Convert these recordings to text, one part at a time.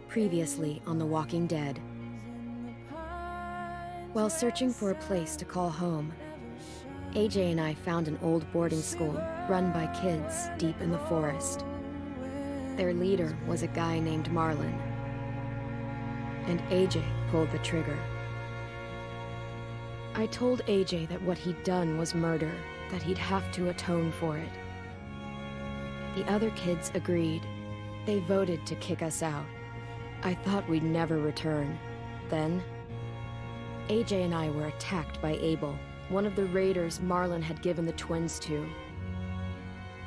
Previously on The Walking Dead. While searching for a place to call home, AJ and I found an old boarding school run by kids deep in the forest. Their leader was a guy named Marlon, and AJ pulled the trigger. I told AJ that what he'd done was murder, that he'd have to atone for it. The other kids agreed. They voted to kick us out. I thought we'd never return. Then, AJ and I were attacked by Abel, one of the raiders Marlon had given the twins to.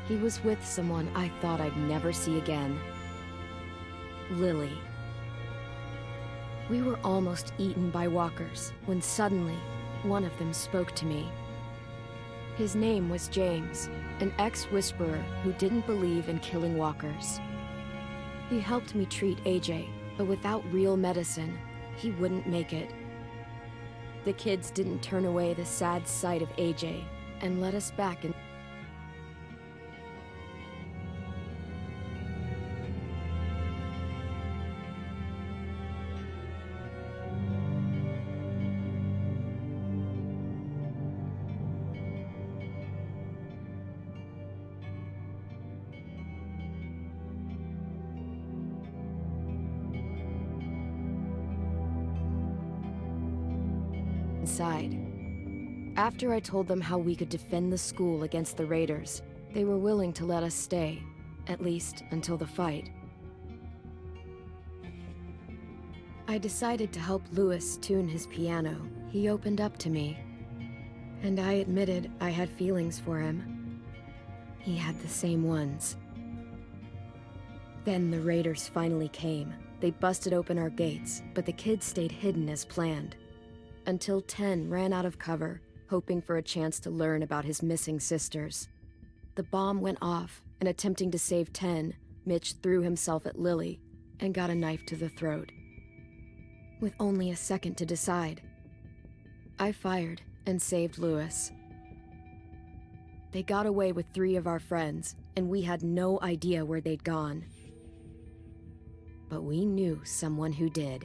He was with someone I thought I'd never see again. Lily. We were almost eaten by walkers when suddenly, one of them spoke to me. His name was James, an ex-whisperer who didn't believe in killing walkers. He helped me treat AJ, but without real medicine, he wouldn't make it. The kids didn't turn away the sad sight of AJ and let us back in. Inside. After I told them how we could defend the school against the raiders, they were willing to let us stay, at least until the fight. I decided to help Louis tune his piano. He opened up to me, and I admitted I had feelings for him. He had the same ones. Then the raiders finally came. They busted open our gates, but the kids stayed hidden as planned. Until Ten ran out of cover, hoping for a chance to learn about his missing sisters. The bomb went off, and attempting to save Ten, Mitch threw himself at Lily and got a knife to the throat. With only a second to decide, I fired and saved Louis. They got away with 3 of our friends, and we had no idea where they'd gone. But we knew someone who did.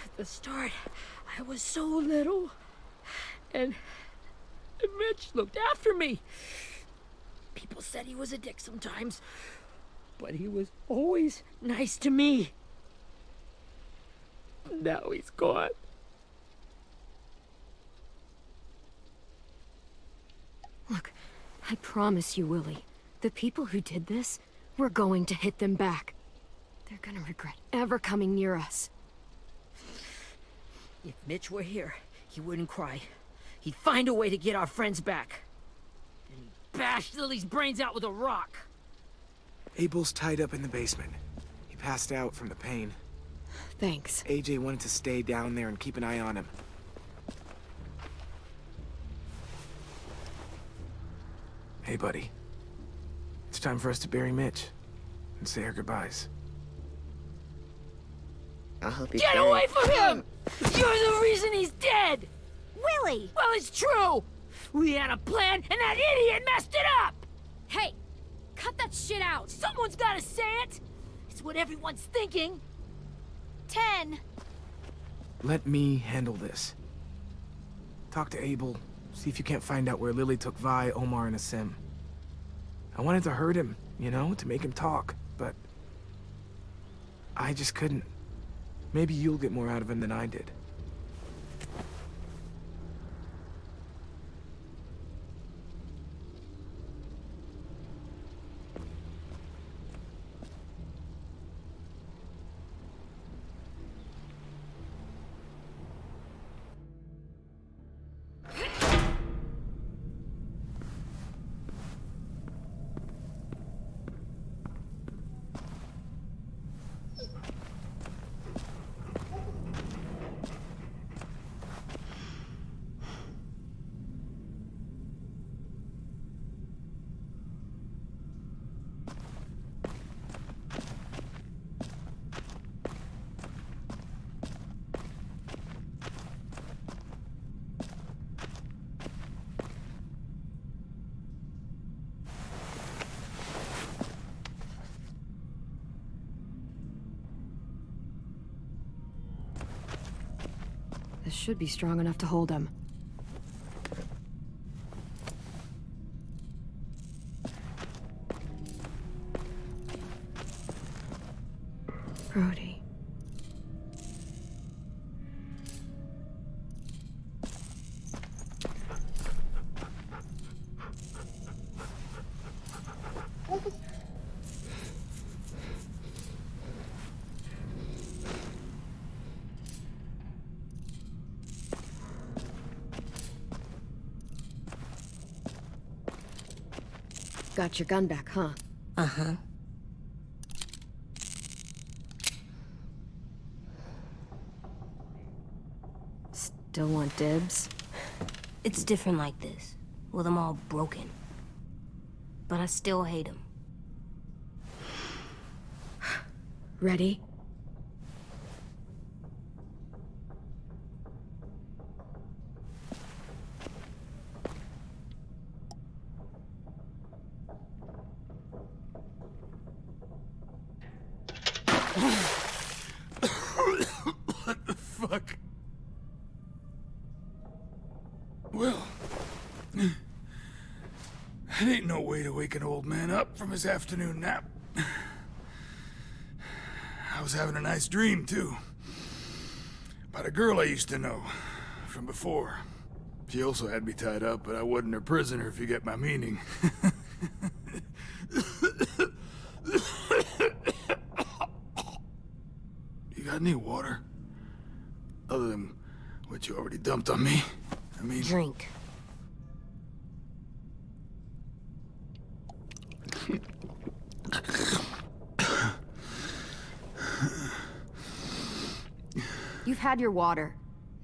At the start, I was so little, and Mitch looked after me. People said he was a dick sometimes, but he was always nice to me. Now he's gone. Look, I promise you, Willie, the people who did this, we're going to hit them back. They're gonna regret ever coming near us. If Mitch were here, he wouldn't cry. He'd find a way to get our friends back. And he'd bash Lily's brains out with a rock. Abel's tied up in the basement. He passed out from the pain. Thanks. AJ wanted to stay down there and keep an eye on him. Hey, buddy. It's time for us to bury Mitch and say our goodbyes. I'll help you. Get away from him! You're the reason he's dead! Willie! Well, it's true! We had a plan, and that idiot messed it up! Hey! Cut that shit out! Someone's gotta say it! It's what everyone's thinking. 10! Let me handle this. Talk to Abel, See if you can't find out where Lily took Vi, Omar, and Asim. I wanted to hurt him, you know, to make him talk, but I just couldn't. Maybe you'll get more out of him than I did. This should be strong enough to hold him. Brody. Got your gun back, huh? Uh-huh. Still want dibs? It's different like this, with them all broken. But I still hate him. Ready? What the fuck? Well, that ain't no way to wake an old man up from his afternoon nap. I was having a nice dream, too. About a girl I used to know from before. She also had me tied up, but I wasn't her prisoner, if you get my meaning. You got any water? Other than what you already dumped on me? I mean... Drink. You've had your water.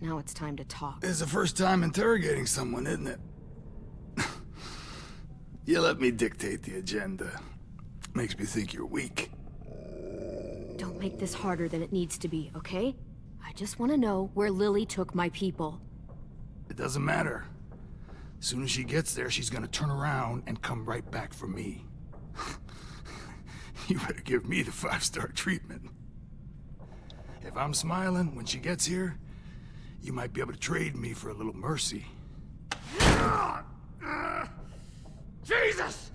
Now it's time to talk. It's the first time interrogating someone, isn't it? You let me dictate the agenda. Makes me think you're weak. Don't make this harder than it needs to be, okay? I just want to know where Lily took my people. It doesn't matter. As soon as she gets there, she's gonna turn around and come right back for me. You better give me the 5-star treatment. If I'm smiling when she gets here, you might be able to trade me for a little mercy. Jesus!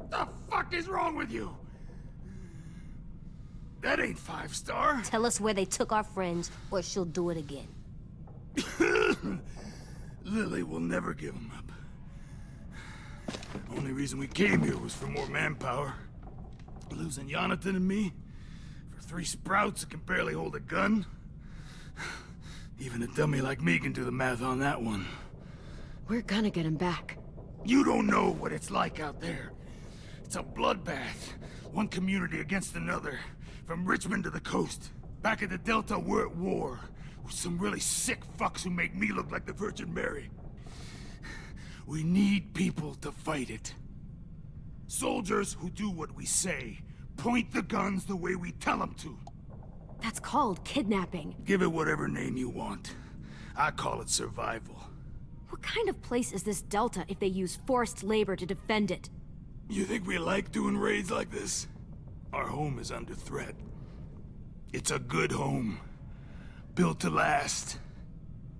The fuck is wrong with you? That ain't 5-star. Tell us where they took our friends, or she'll do it again. Lily will never give them up. Only reason we came here was for more manpower. Losing Jonathan and me for 3 sprouts that can barely hold a gun. Even a dummy like me can do the math on that one. We're gonna get him back. You don't know what it's like out there. It's a bloodbath. One community against another. From Richmond to the coast. Back at the Delta, we're at war. With some really sick fucks who make me look like the Virgin Mary. We need people to fight it. Soldiers who do what we say. Point the guns the way we tell them to. That's called kidnapping. Give it whatever name you want. I call it survival. What kind of place is this Delta if they use forced labor to defend it? You think we like doing raids like this? Our home is under threat. It's a good home. Built to last.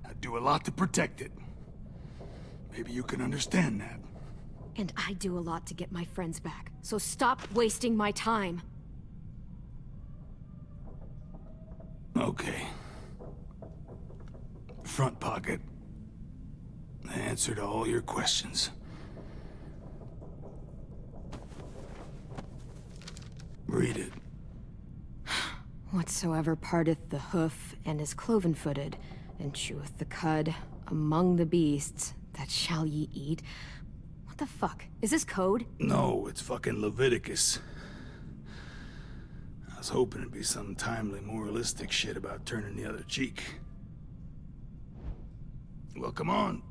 I do a lot to protect it. Maybe you can understand that. And I do a lot to get my friends back, so stop wasting my time. Okay. Front pocket. The answer to all your questions. Read it. Whatsoever parteth the hoof and is cloven-footed, and cheweth the cud among the beasts, that shall ye eat. What the fuck? Is this code? No, it's fucking Leviticus. I was hoping it'd be some timely, moralistic shit about turning the other cheek. Well, come on.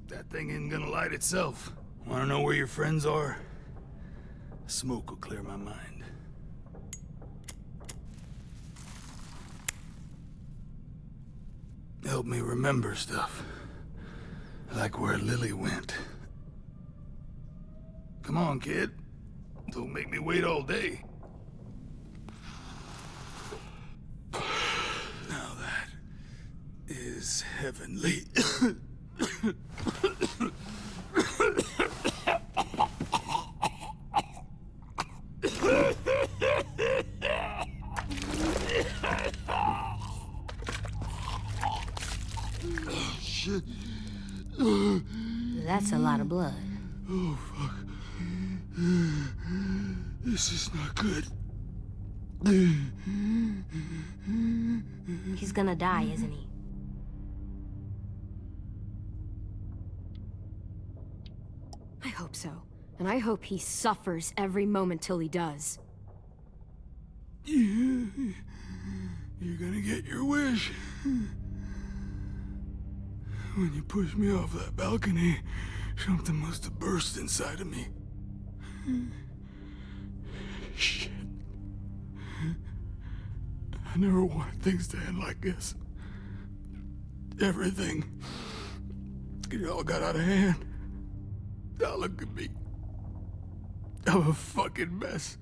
That thing ain't gonna light itself. Wanna know where your friends are? Smoke will clear my mind. Help me remember stuff. Like where Lily went. Come on, kid. Don't make me wait all day. Now that is heavenly. Shit. That's a lot of blood. Oh, fuck. This is not good. He's gonna die, isn't he? I hope so. And I hope he suffers every moment till he does. You're gonna get your wish. When you pushed me off that balcony, something must have burst inside of me. Shit. I never wanted things to end like this. Everything. It all got out of hand. Now look at me. I'm a fucking mess.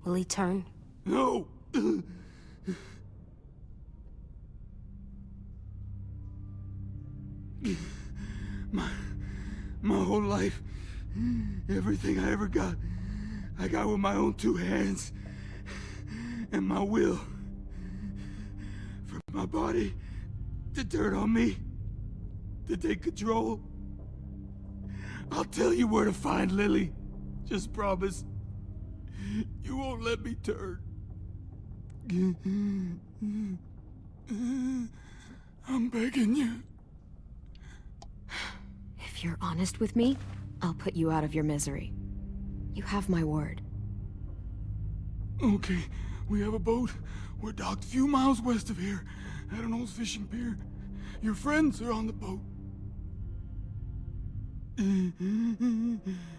Will he turn? No! My whole life, everything I ever got, I got with my own two hands and my will. For my body to turn on me, to take control. I'll tell you where to find Lily. Just promise. You won't let me turn. I'm begging you. If you're honest with me, I'll put you out of your misery. You have my word. Okay, we have a boat. We're docked a few miles west of here, at an old fishing pier. Your friends are on the boat.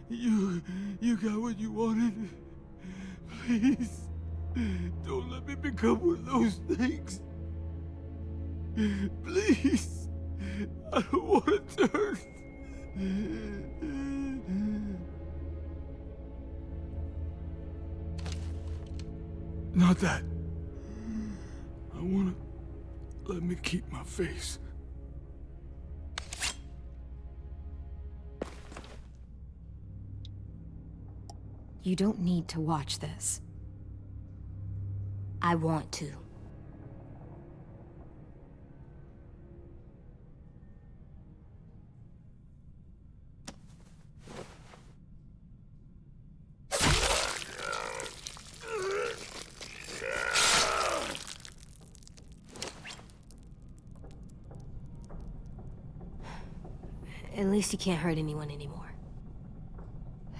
You got what you wanted. Please, don't let me become one of those things. Please, I don't want to turn. Not that. I wanna let me keep my face. You don't need to watch this. I want to. At least he can't hurt anyone anymore.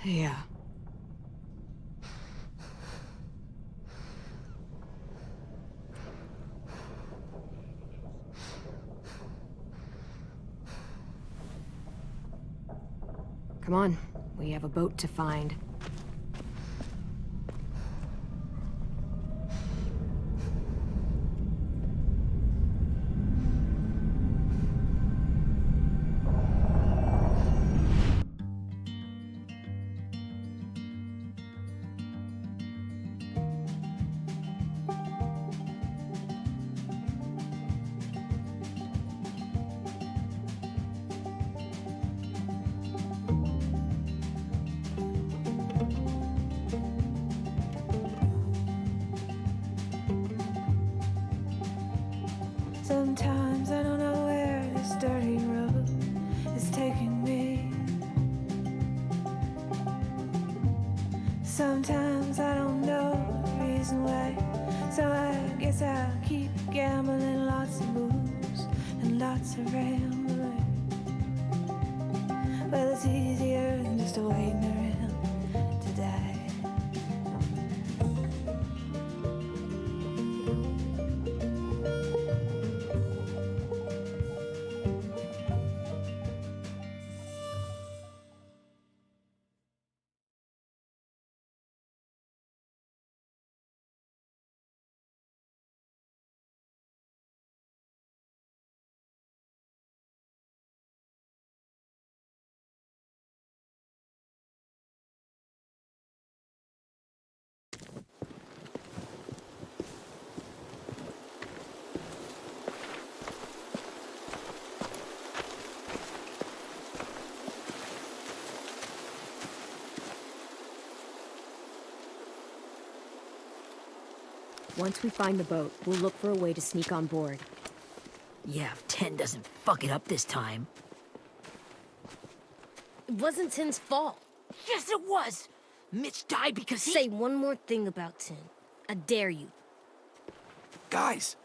Yeah. Come on, we have a boat to find. Sometimes I don't know where this dirty road is taking me. Sometimes I don't know the reason why, so I guess I'll keep gambling. Lots of moves and lots of rambling. Well, it's easier than just waiting around to die. Once we find the boat, we'll look for a way to sneak on board. Yeah, if 10 doesn't fuck it up this time. It wasn't Tin's fault. Yes, it was! Mitch died because he— Say one more thing about Tin. I dare you. Guys,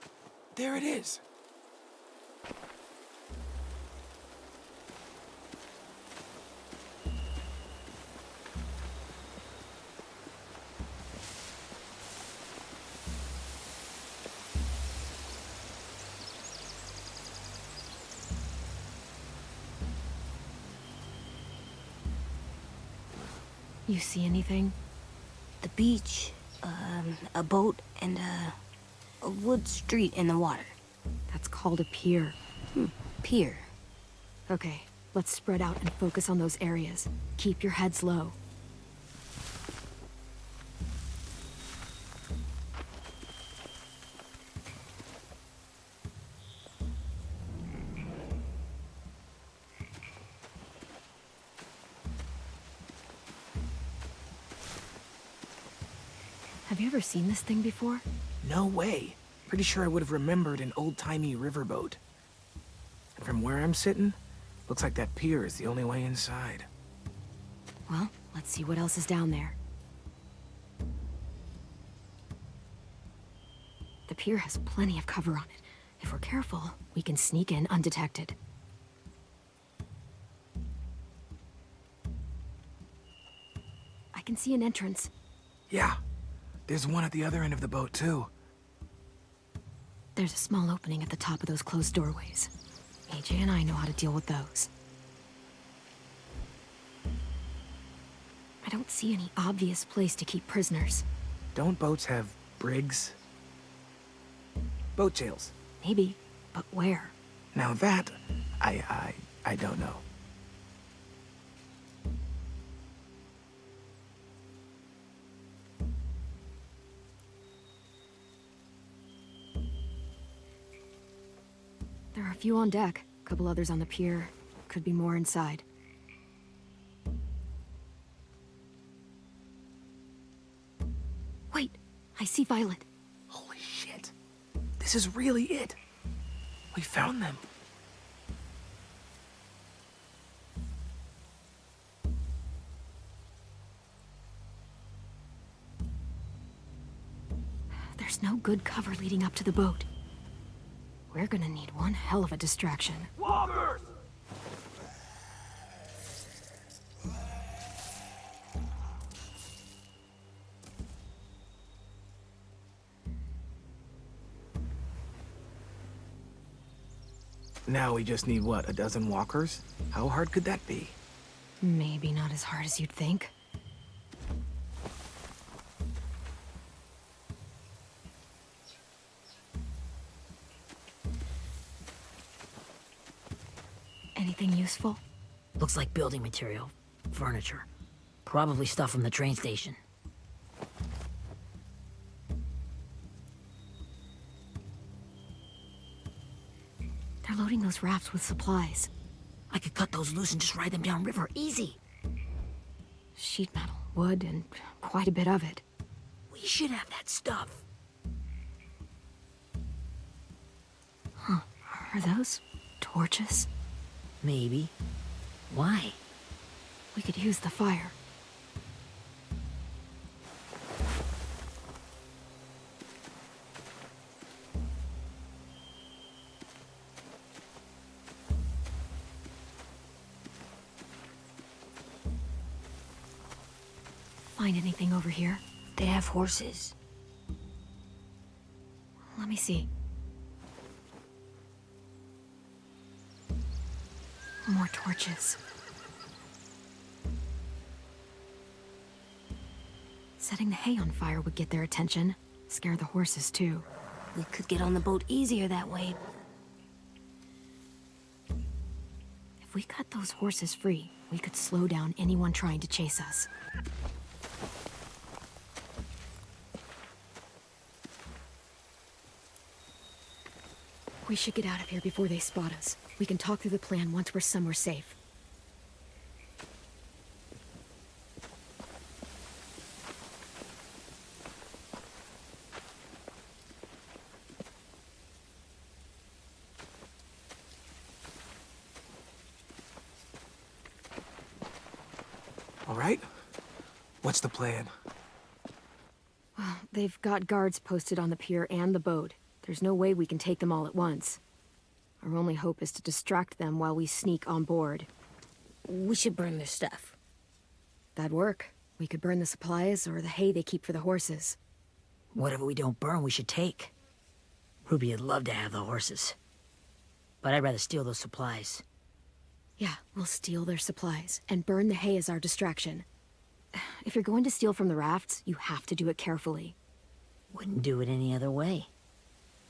there it is. You see anything? The beach, a boat, and a wood street in the water. That's called a pier. Pier. Okay, let's spread out and focus on those areas. Keep your heads low. Have you ever seen this thing before? No way. Pretty sure I would have remembered an old-timey riverboat. And from where I'm sitting, looks like that pier is the only way inside. Well, let's see what else is down there. The pier has plenty of cover on it. If we're careful, we can sneak in undetected. I can see an entrance. Yeah, there's one at the other end of the boat, too. There's a small opening at the top of those closed doorways. AJ and I know how to deal with those. I don't see any obvious place to keep prisoners. Don't boats have brigs? Boat jails. Maybe, but where? Now that, I don't know. There are a few on deck, a couple others on the pier. Could be more inside. Wait, I see Violet. Holy shit. This is really it. We found them. There's no good cover leading up to the boat. We're gonna need one hell of a distraction. Walkers! Now we just need, what, a dozen walkers? How hard could that be? Maybe not as hard as you'd think. Anything useful? Looks like building material. Furniture. Probably stuff from the train station. They're loading those rafts with supplies. I could cut those loose and just ride them downriver. Easy. Sheet metal, wood, and quite a bit of it. We should have that stuff. Huh. Are those torches? Maybe. Why? We could use the fire. Find anything over here? They have horses. Let me see. More torches. Setting the hay on fire would get their attention. Scare the horses, too. We could get on the boat easier that way. If we cut those horses free, we could slow down anyone trying to chase us. We should get out of here before they spot us. We can talk through the plan once we're somewhere safe. All right? What's the plan? Well, they've got guards posted on the pier and the boat. There's no way we can take them all at once. Our only hope is to distract them while we sneak on board. We should burn their stuff. That'd work. We could burn the supplies or the hay they keep for the horses. Whatever we don't burn, we should take. Ruby would love to have the horses. But I'd rather steal those supplies. Yeah, we'll steal their supplies and burn the hay as our distraction. If you're going to steal from the rafts, you have to do it carefully. Wouldn't do it any other way.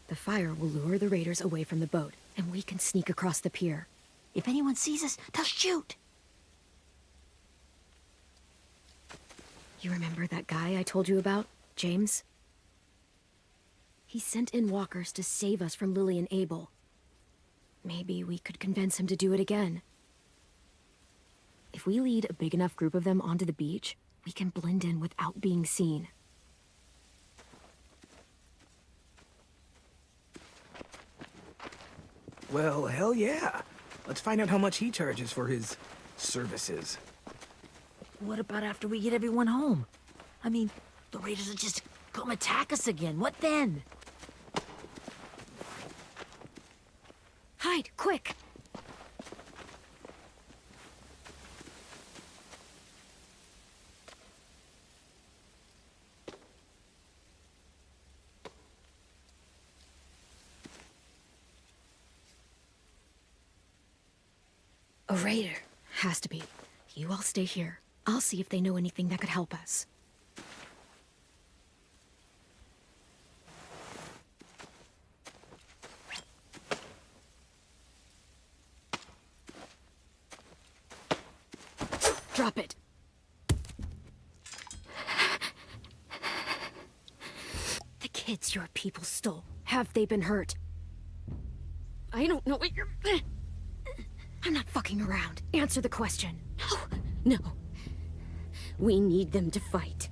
The fire will lure the raiders away from the boat, and we can sneak across the pier. If anyone sees us, they'll shoot. You remember that guy I told you about, James? He sent in walkers to save us from Lily and Abel. Maybe we could convince him to do it again. If we lead a big enough group of them onto the beach, we can blend in without being seen. Well, hell yeah. Let's find out how much he charges for his services. What about after we get everyone home? I mean, the raiders will just come attack us again. What then? Hide, quick! A raider. Has to be. You all stay here. I'll see if they know anything that could help us. Drop it. The kids your people stole. Have they been hurt? I don't know what you're... I'm not fucking around. Answer the question. No. We need them to fight.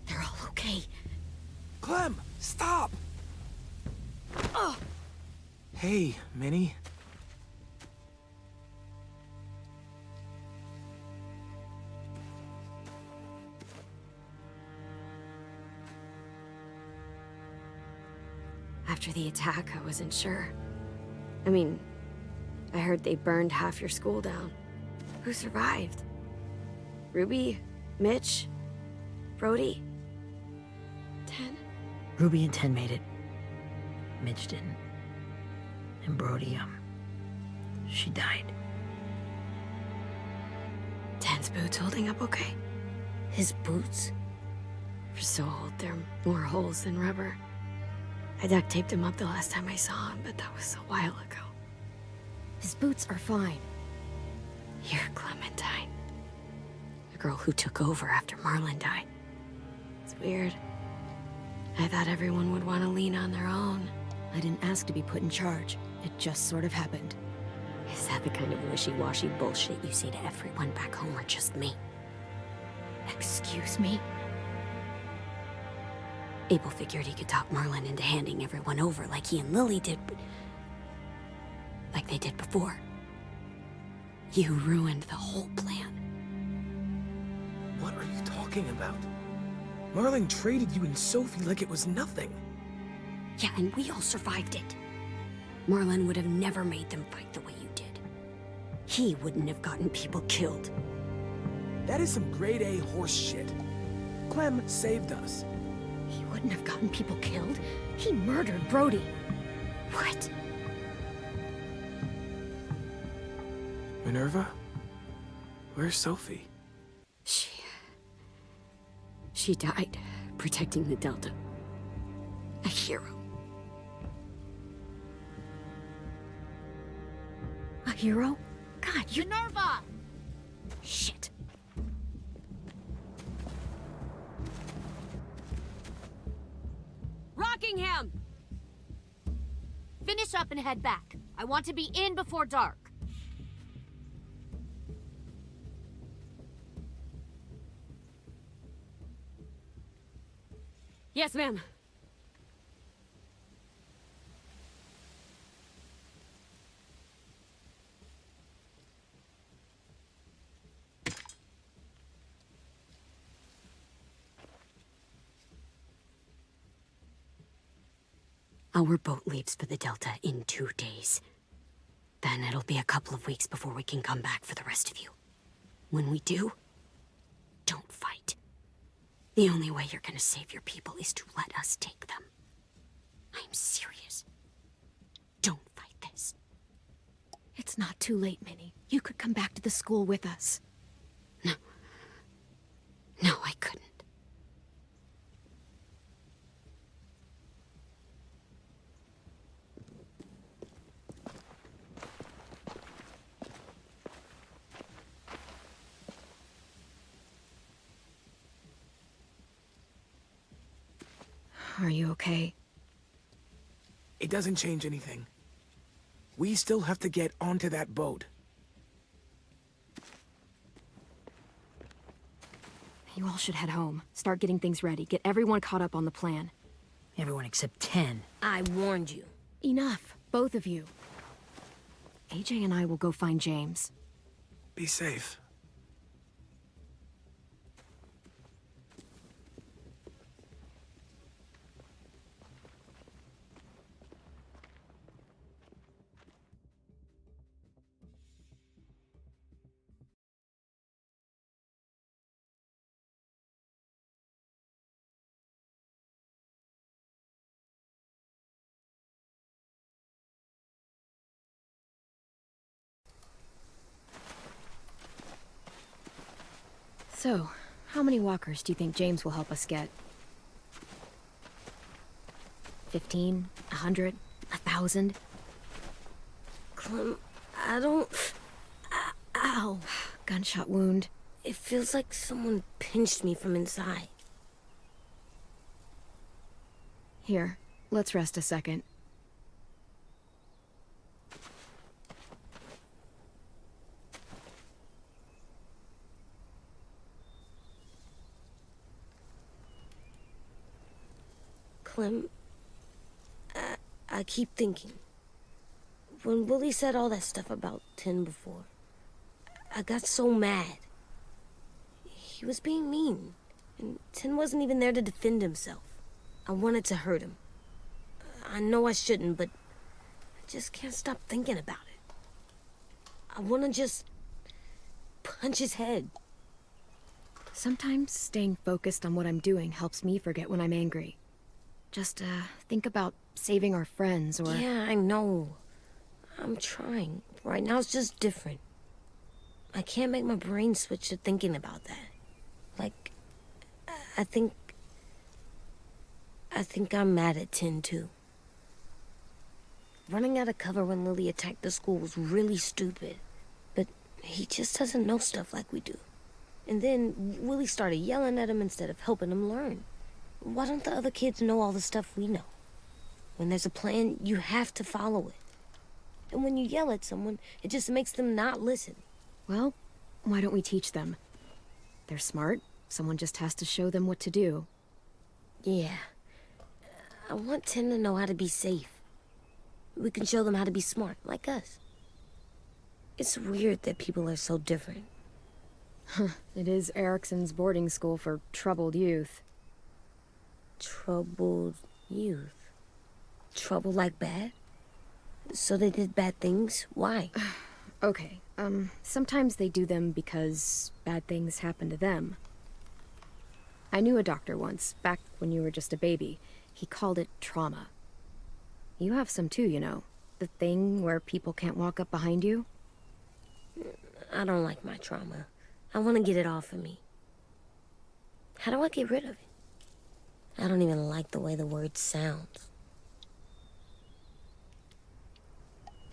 They're all okay. Clem, stop! Hey, Minnie. After the attack, I wasn't sure. I mean, I heard they burned half your school down. Who survived? Ruby? Mitch? Brody? Ten? Ruby and Ten made it. Mitch didn't. And Brody, she died. Ten's boots holding up okay? His boots? They're so old, they're more holes than rubber. I duct taped him up the last time I saw him, but that was a while ago. His boots are fine. You're Clementine. The girl who took over after Marlon died. It's weird. I thought everyone would want to lean on their own. I didn't ask to be put in charge. It just sort of happened. Is that the kind of wishy-washy bullshit you say to everyone back home or just me? Excuse me? Abel figured he could talk Marlon into handing everyone over like he and Lily did, but... like they did before. You ruined the whole plan. What are you talking about? Marlon traded you and Sophie like it was nothing. Yeah, and we all survived it. Marlon would have never made them fight the way you did. He wouldn't have gotten people killed. That is some grade A horse shit. Clem saved us. He wouldn't have gotten people killed. He murdered Brody. What? Minerva? Where's Sophie? She died protecting the Delta. A hero. A hero? God, you... Minerva! Shit. Rockingham! Finish up and head back. I want to be in before dark. Yes, ma'am. Our boat leaves for the Delta in 2 days. Then it'll be a couple of weeks before we can come back for the rest of you. When we do, don't fight. The only way you're gonna save your people is to let us take them. I'm serious. Don't fight this. It's not too late, Minnie. You could come back to the school with us. No. No, I couldn't. Are you okay? It doesn't change anything. We still have to get onto that boat. You all should head home. Start getting things ready. Get everyone caught up on the plan. Everyone except 10. I warned you. Enough, both of you. AJ and I will go find James. Be safe. So, how many walkers do you think James will help us get? 15? 100? 1,000? Clem, I don't... Ow. Gunshot wound. It feels like someone pinched me from inside. Here, let's rest a second. Clem, I keep thinking. When Willie said all that stuff about Tin before, I got so mad. He was being mean, and Tin wasn't even there to defend himself. I wanted to hurt him. I know I shouldn't, but I just can't stop thinking about it. I want to just punch his head. Sometimes staying focused on what I'm doing helps me forget when I'm angry. Just, think about saving our friends, or... Yeah, I know. I'm trying. Right now it's just different. I can't make my brain switch to thinking about that. Like, I think I'm mad at Tin, too. Running out of cover when Lily attacked the school was really stupid. But he just doesn't know stuff like we do. And then Willie started yelling at him instead of helping him learn. Why don't the other kids know all the stuff we know? When there's a plan, you have to follow it. And when you yell at someone, it just makes them not listen. Well, why don't we teach them? They're smart. Someone just has to show them what to do. Yeah. I want Tin to know how to be safe. We can show them how to be smart, like us. It's weird that people are so different. It is Erickson's boarding school for troubled youth. Troubled youth. Trouble like bad? So they did bad things? Why? Okay, sometimes they do them because bad things happen to them. I knew a doctor once, back when you were just a baby. He called it trauma. You have some too, you know. The thing where people can't walk up behind you. I don't like my trauma. I want to get it off of me. How do I get rid of it? I don't even like the way the word sounds.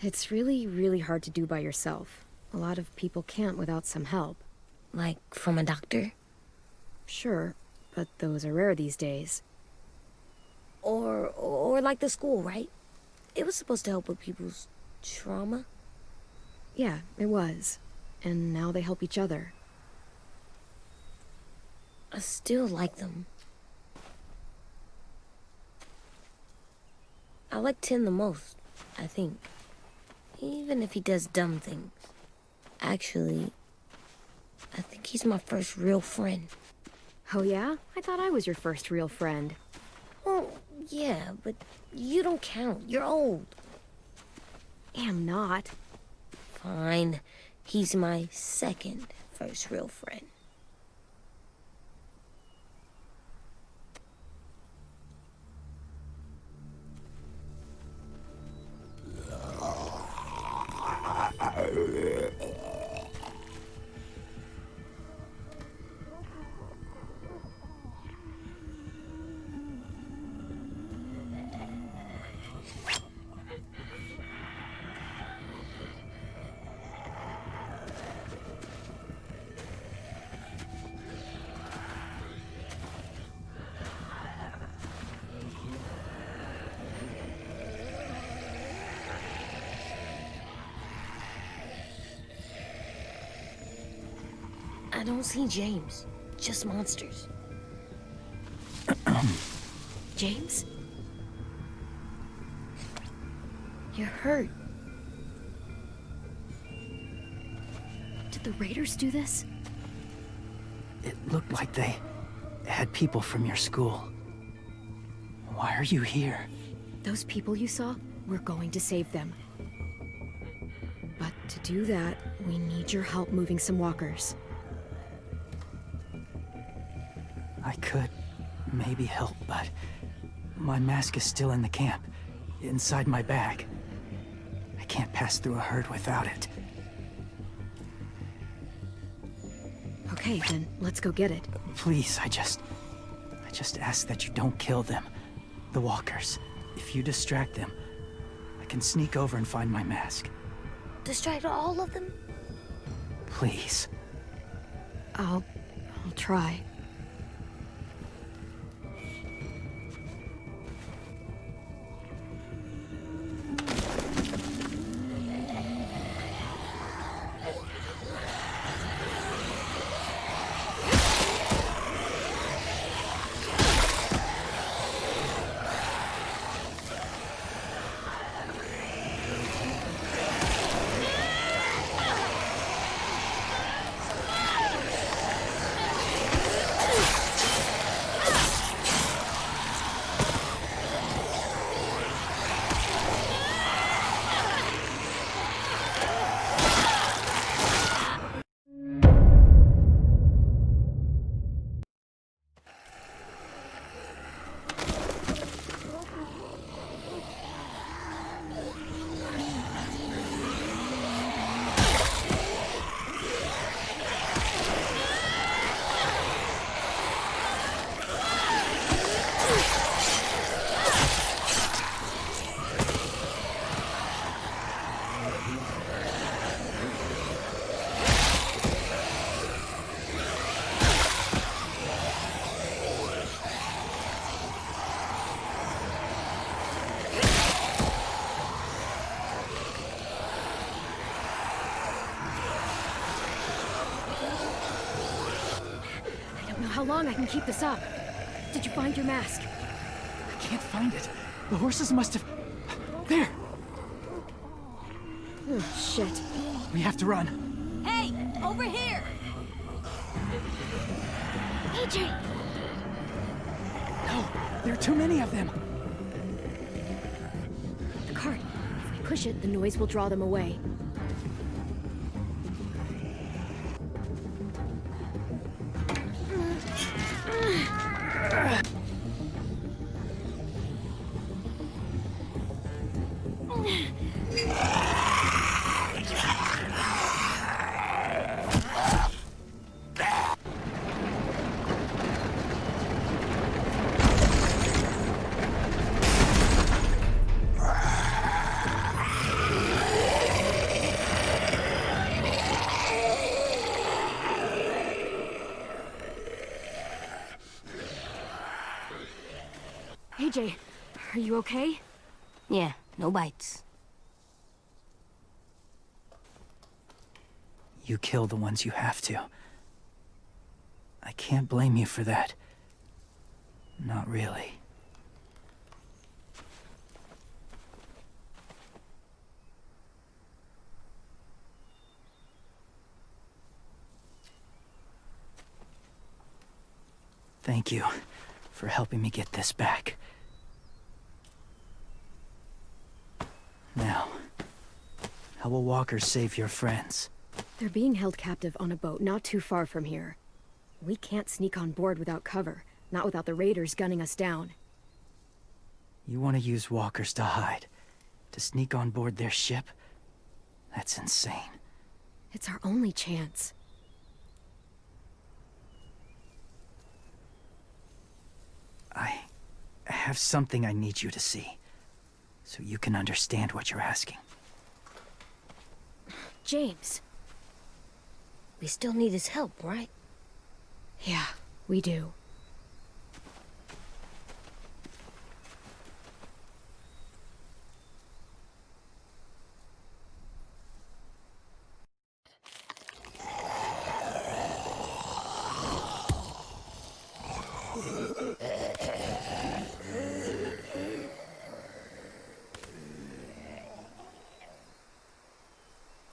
It's really, really hard to do by yourself. A lot of people can't without some help. Like from a doctor? Sure, but those are rare these days. Or like the school, right? It was supposed to help with people's trauma. Yeah, it was. And now they help each other. I still like them. I like Tin the most, I think. Even if he does dumb things. Actually, I think he's my first real friend. Oh yeah? I thought I was your first real friend. Well, yeah, but you don't count. You're old. Am not. Fine. He's my second first real friend. I don't see James. Just monsters. James? You're hurt. Did the Raiders do this? It looked like they had people from your school. Why are you here? Those people you saw, we're going to save them. But to do that, we need your help moving some walkers. I could maybe help, but my mask is still in the camp, inside my bag. I can't pass through a herd without it. Okay, then let's go get it. Please, I just ask that you don't kill them. The walkers. If you distract them, I can sneak over and find my mask. Distract all of them? Please. I'll try. How long I can keep this up? Did you find your mask? I can't find it. The horses must have... There! Oh, shit. We have to run. Hey, over here! AJ! No, there are too many of them. The cart. If we push it, the noise will draw them away. AJ, are you okay? Yeah, no bites. You kill the ones you have to. I can't blame you for that. Not really. Thank you for helping me get this back. Now, how will walkers save your friends? They're being held captive on a boat not too far from here. We can't sneak on board without cover, not without the raiders gunning us down. You want to use walkers to hide? To sneak on board their ship? That's insane. It's our only chance. I have something I need you to see, so you can understand what you're asking. James. We still need his help, right? Yeah, we do.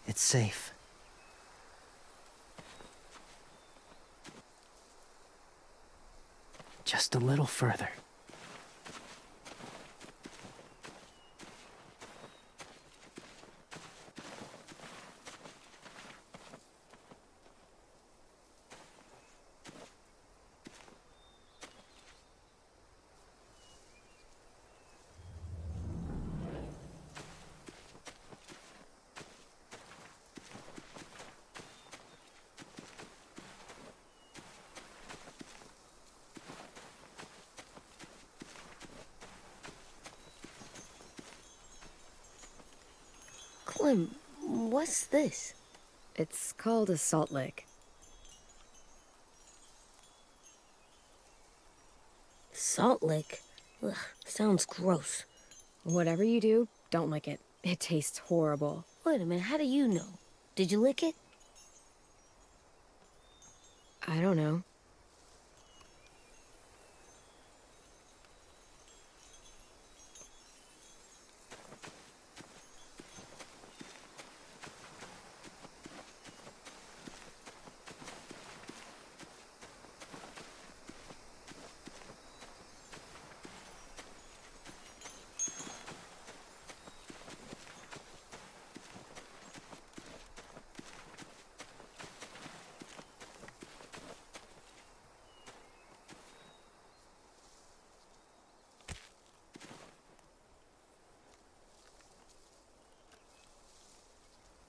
It's safe. Just a little further. Clem, what's this? It's called a salt lick. Salt lick? Ugh, sounds gross. Whatever you do, don't lick it. It tastes horrible. Wait a minute, how do you know? Did you lick it? I don't know.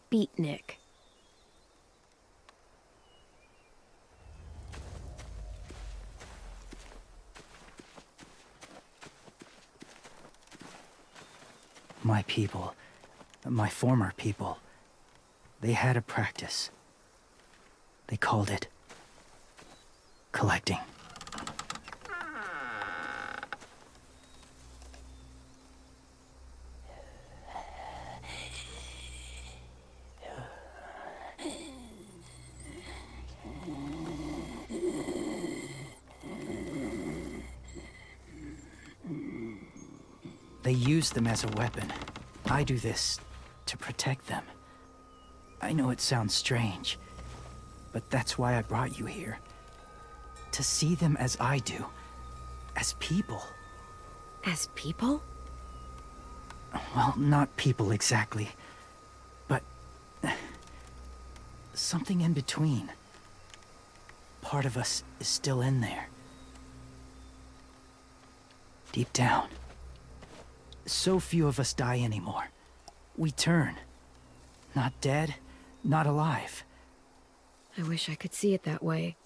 Beatnik. My people, my former people, they had a practice. They called it collecting. They use them as a weapon. I do this to protect them. I know it sounds strange, but that's why I brought you here. To see them as I do. As people. As people? Well, not people exactly, but something in between. Part of us is still in there. Deep down. So few of us die anymore. We turn. Not dead, not alive. I wish I could see it that way.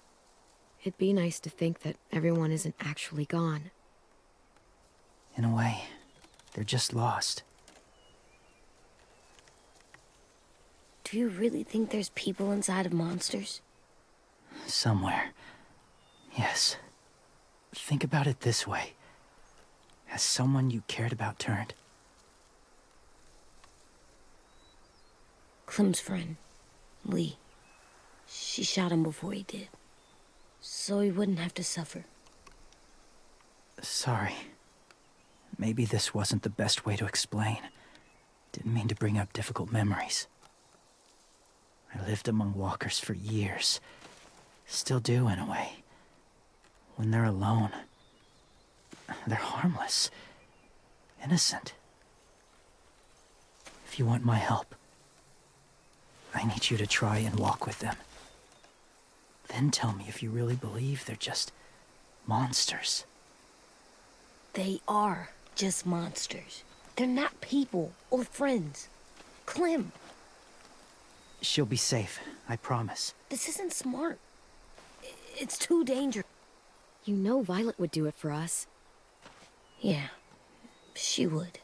It'd be nice to think that everyone isn't actually gone. In a way, they're just lost. Do you really think there's people inside of monsters? Somewhere. Yes. Think about it this way. Has someone you cared about turned? Clem's friend, Lee. She shot him before he did. So he wouldn't have to suffer. Sorry. Maybe this wasn't the best way to explain. Didn't mean to bring up difficult memories. I lived among walkers for years. Still do, in a way. When they're alone, they're harmless. Innocent. If you want my help, I need you to try and walk with them. Then tell me if you really believe they're just monsters. They are just monsters. They're not people or friends. Clem, She'll be safe, I promise. this isn't smart. It's too dangerous. You know Violet would do it for us. Yeah, she would.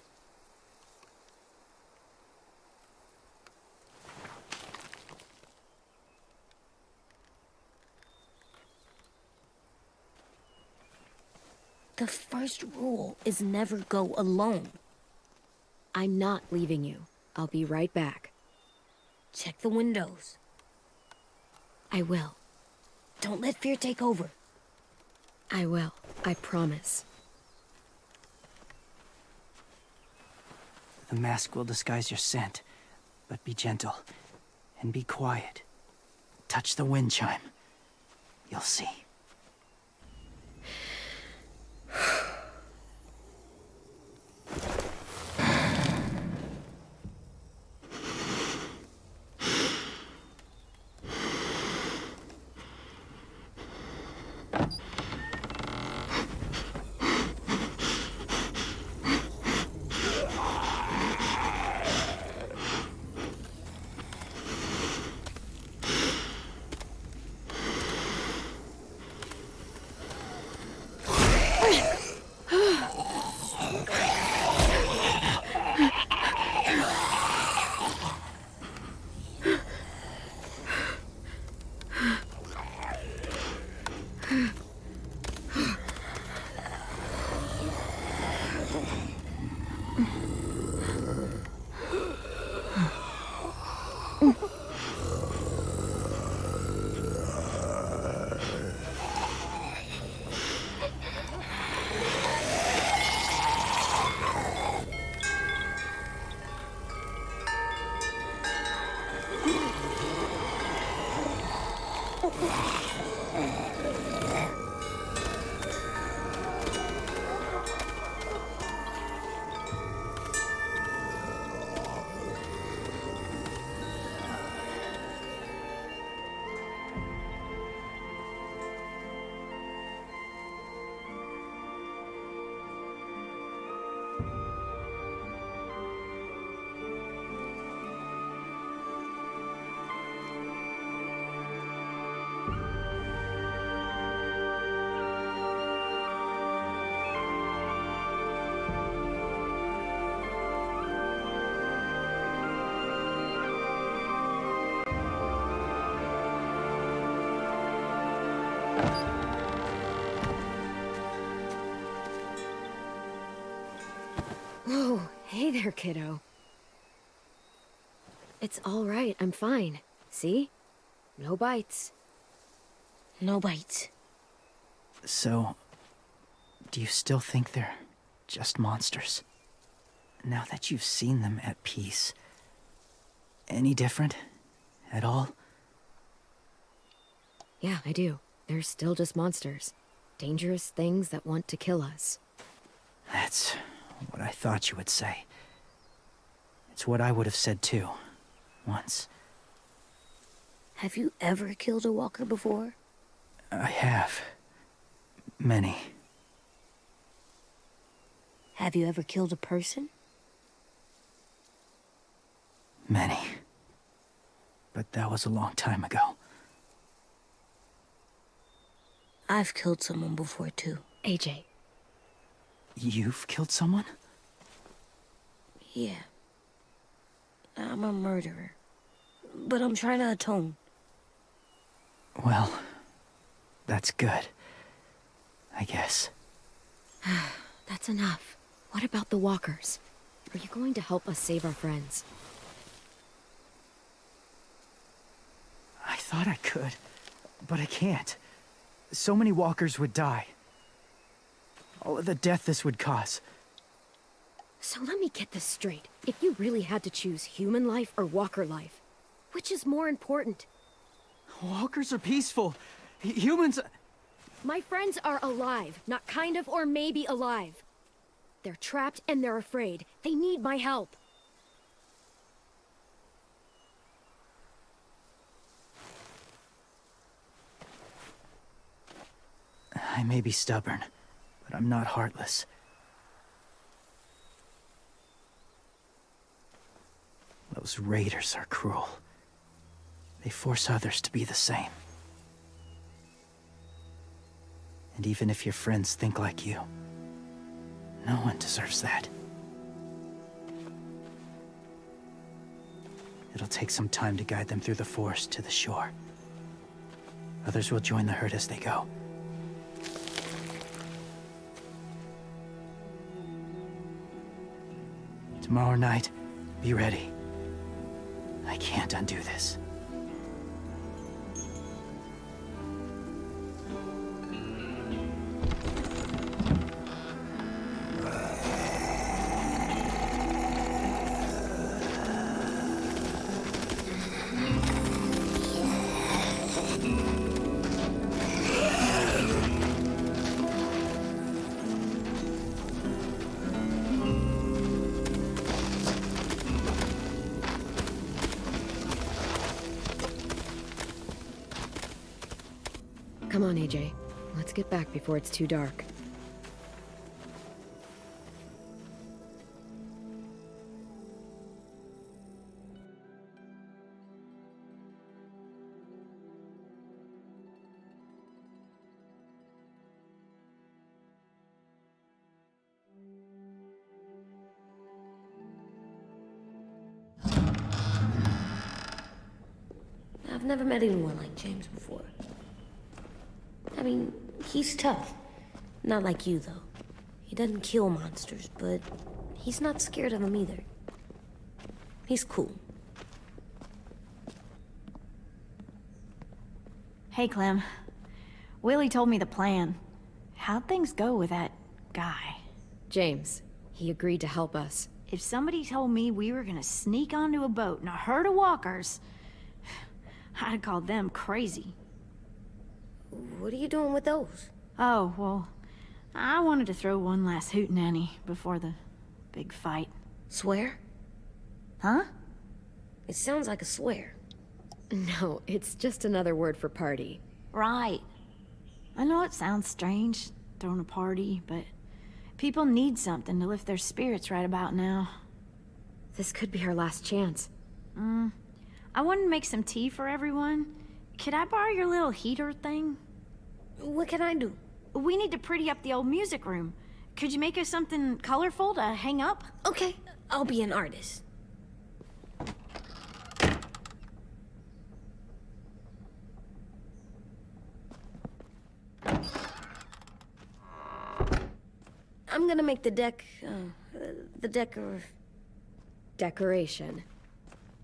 The first rule is never go alone. I'm not leaving you. I'll be right back. Check the windows. I will. Don't let fear take over. I will. I promise. The mask will disguise your scent, but be gentle and be quiet. Touch the wind chime. You'll see. Whoa, hey there, kiddo. It's all right, I'm fine. See? No bites. No bites. So, do you still think they're just monsters? Now that you've seen them at peace, any different? At all? Yeah, I do. They're still just monsters. Dangerous things that want to kill us. That's what I thought you would say. It's what I would have said too. Once. Have you ever killed a walker before? I have. Many. Have you ever killed a person? Many. But that was a long time ago. I've killed someone before, too. AJ. You've killed someone? Yeah. I'm a murderer. But I'm trying to atone. Well, that's good. I guess. That's enough. What about the walkers? Are you going to help us save our friends? I thought I could, but I can't. So many walkers would die. All of the death this would cause. So let me get this straight. If you really had to choose human life or walker life, which is more important? Walkers are peaceful. Humans... My friends are alive, not kind of or maybe alive. They're trapped and they're afraid. They need my help. I may be stubborn, but I'm not heartless. Those raiders are cruel. They force others to be the same. And even if your friends think like you, no one deserves that. It'll take some time to guide them through the forest to the shore. Others will join the herd as they go. Tomorrow night, be ready. I can't undo this. Come on, AJ. Let's get back before it's too dark. I've never met anyone like James before. I mean, he's tough. Not like you, though. He doesn't kill monsters, but he's not scared of them either. He's cool. Hey, Clem. Willie told me the plan. How'd things go with that guy? James, he agreed to help us. If somebody told me we were gonna sneak onto a boat in a herd of walkers, I'd call them crazy. What are you doing with those? Oh, well, I wanted to throw one last hootenanny before the big fight. Swear? Huh? It sounds like a swear. No, it's just another word for party. Right. I know it sounds strange, throwing a party, but people need something to lift their spirits right about now. This could be our last chance. I wanted to make some tea for everyone. Could I borrow your little heater thing? What can I do? We need to pretty up the old music room. Could you make us something colorful to hang up? Okay, I'll be an artist. I'm gonna make the Decoration.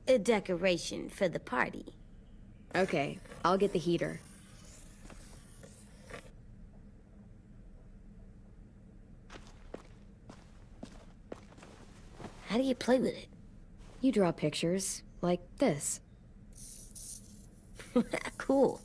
a decoration for the party. Okay, I'll get the heater. How do you play with it? You draw pictures, like this. Cool.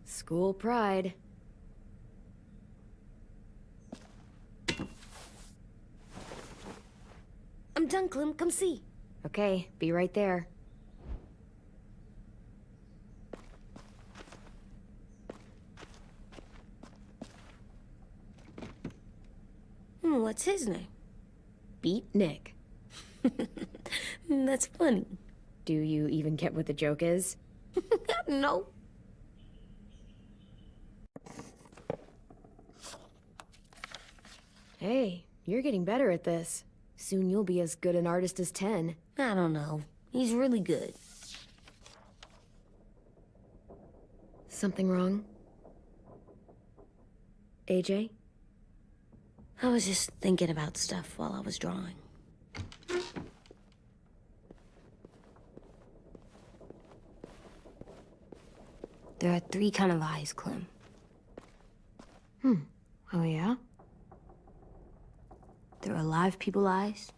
School pride. I'm done, Clem. Come see. Okay, be right there. What's his name? Beat Nick. That's funny. Do you even get what the joke is? No. Hey, you're getting better at this. Soon you'll be as good an artist as 10. I don't know. He's really good. Something wrong? AJ? I was just thinking about stuff while I was drawing. There are 3 kind of eyes, Clem. Oh yeah? There are live people eyes.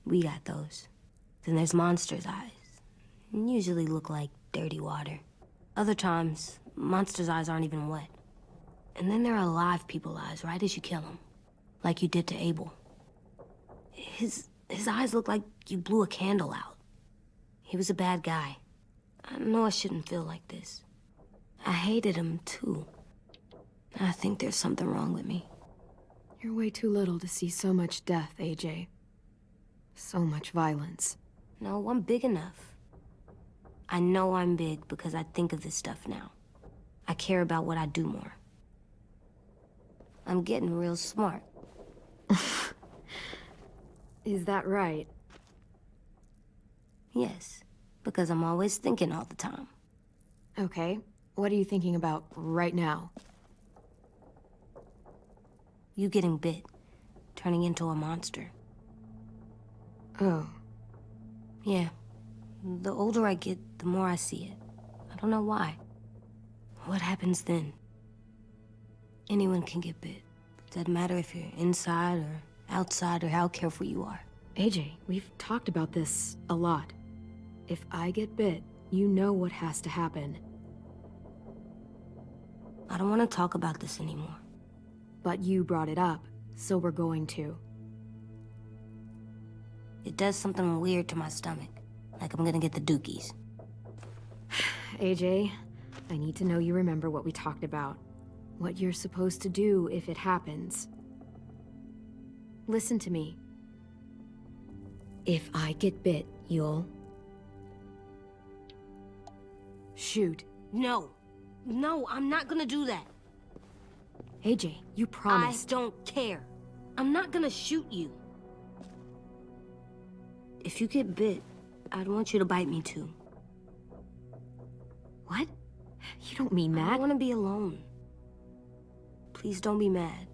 We got those. Then there's monsters' eyes. Usually look like dirty water. Other times, monsters' eyes aren't even wet. And then there are live people eyes right as you kill them. Like you did to Abel. His eyes look like you blew a candle out. He was a bad guy. I know I shouldn't feel like this. I hated him too. I think there's something wrong with me. You're way too little to see so much death, AJ. So much violence. No, I'm big enough. I know I'm big because I think of this stuff now. I care about what I do more. I'm getting real smart. Is that right? Yes, because I'm always thinking all the time. Okay, what are you thinking about right now? You getting bit, turning into a monster. Oh. Yeah. The older I get, the more I see it. I don't know why. What happens then? Anyone can get bit. Doesn't matter if you're inside or outside or how careful you are. AJ, we've talked about this a lot. If I get bit, you know what has to happen. I don't want to talk about this anymore. But you brought it up, so we're going to. It does something weird to my stomach. Like I'm gonna get the dookies. AJ, I need to know you remember what we talked about. What you're supposed to do if it happens. Listen to me. If I get bit, you'll... shoot. No. No, I'm not gonna do that. AJ, you promised. I don't care. I'm not gonna shoot you. If you get bit, I'd want you to bite me too. What? You don't mean I that. don't want to be alone. Please don't be mad.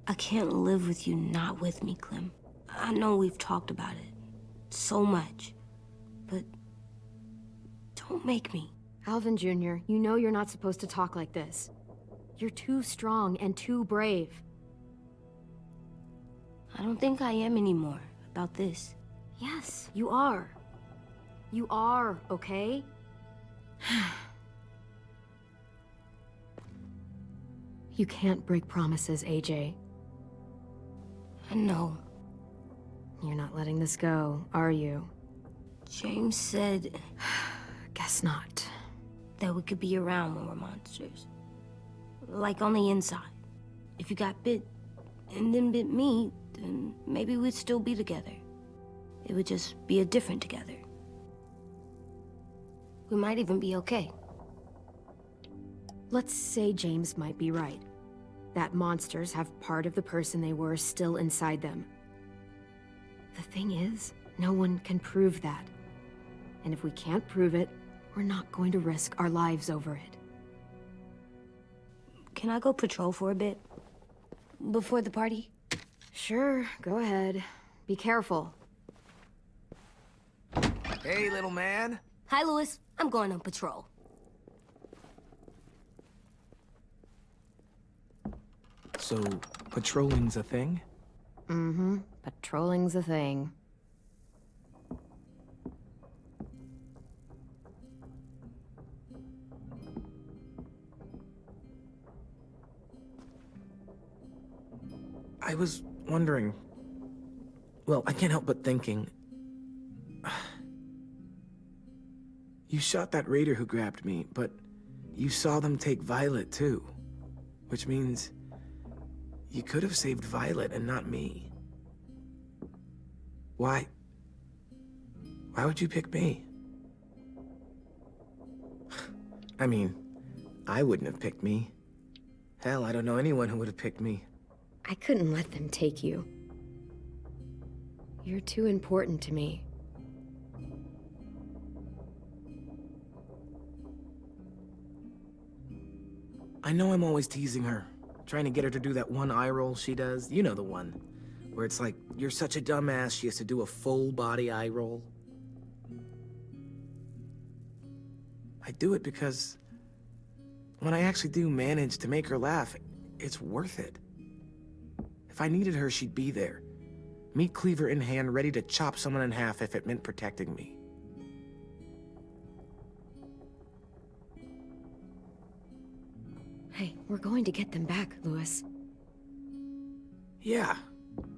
I can't live with you not with me, Clem. I know we've talked about it so much, but don't make me. Alvin Jr., you know you're not supposed to talk like this. You're too strong and too brave. I don't think I am anymore about this. Yes, you are. You are, okay? You can't break promises, AJ. I know. You're not letting this go, are you? James said Guess not. that we could be around when we're monsters. Like on the inside. If you got bit and then bit me, then maybe we'd still be together. It would just be a different together. We might even be okay. Let's say James might be right. That monsters have part of the person they were still inside them. The thing is, no one can prove that. And if we can't prove it, we're not going to risk our lives over it. Can I go patrol for a bit? Before the party? Sure, go ahead. Be careful. Hey, little man. Hi, Louis. I'm going on patrol. So, patrolling's a thing? Mm-hmm. Patrolling's a thing. I was wondering... Well, I can't help but thinking... You shot that raider who grabbed me, but you saw them take Violet too. Which means... you could have saved Violet and not me. Why? Why would you pick me? I mean, I wouldn't have picked me. Hell, I don't know anyone who would have picked me. I couldn't let them take you. You're too important to me. I know I'm always teasing her, trying to get her to do that one eye roll she does. You know the one, where it's like, you're such a dumbass, she has to do a full body eye roll. I do it because when I actually do manage to make her laugh, it's worth it. If I needed her, she'd be there. Meat cleaver in hand, ready to chop someone in half if it meant protecting me. Hey, we're going to get them back, Louis. Yeah,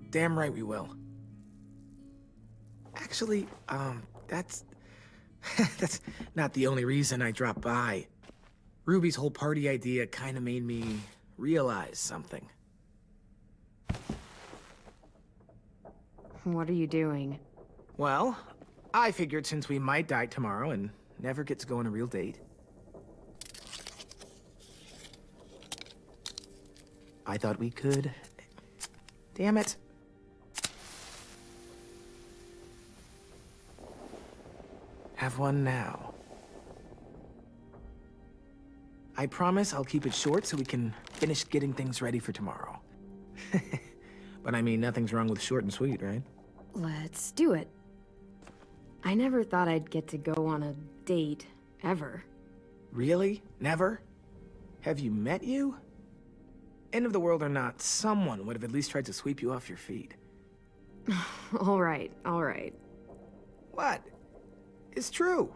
damn right we will. Actually, that's... that's not the only reason I dropped by. Ruby's whole party idea kind of made me realize something. What are you doing? Well, I figured since we might die tomorrow and never get to go on a real date, I thought we could... Damn it. Have one now. I promise I'll keep it short so we can finish getting things ready for tomorrow. But I mean, nothing's wrong with short and sweet, right? Let's do it. I never thought I'd get to go on a date, ever. Really? Never? Have you met you? End of the world or not, someone would have at least tried to sweep you off your feet. All right, all right. What? It's true.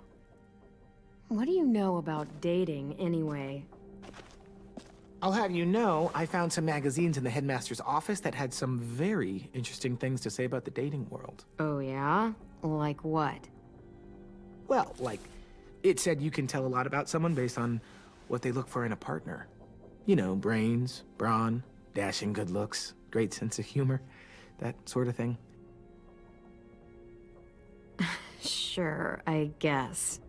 What do you know about dating, anyway? I'll have you know, I found some magazines in the headmaster's office that had some very interesting things to say about the dating world. Oh, yeah? Like what? Well, like, it said you can tell a lot about someone based on what they look for in a partner. You know, brains, brawn, dashing good looks, great sense of humor, that sort of thing. Sure, I guess.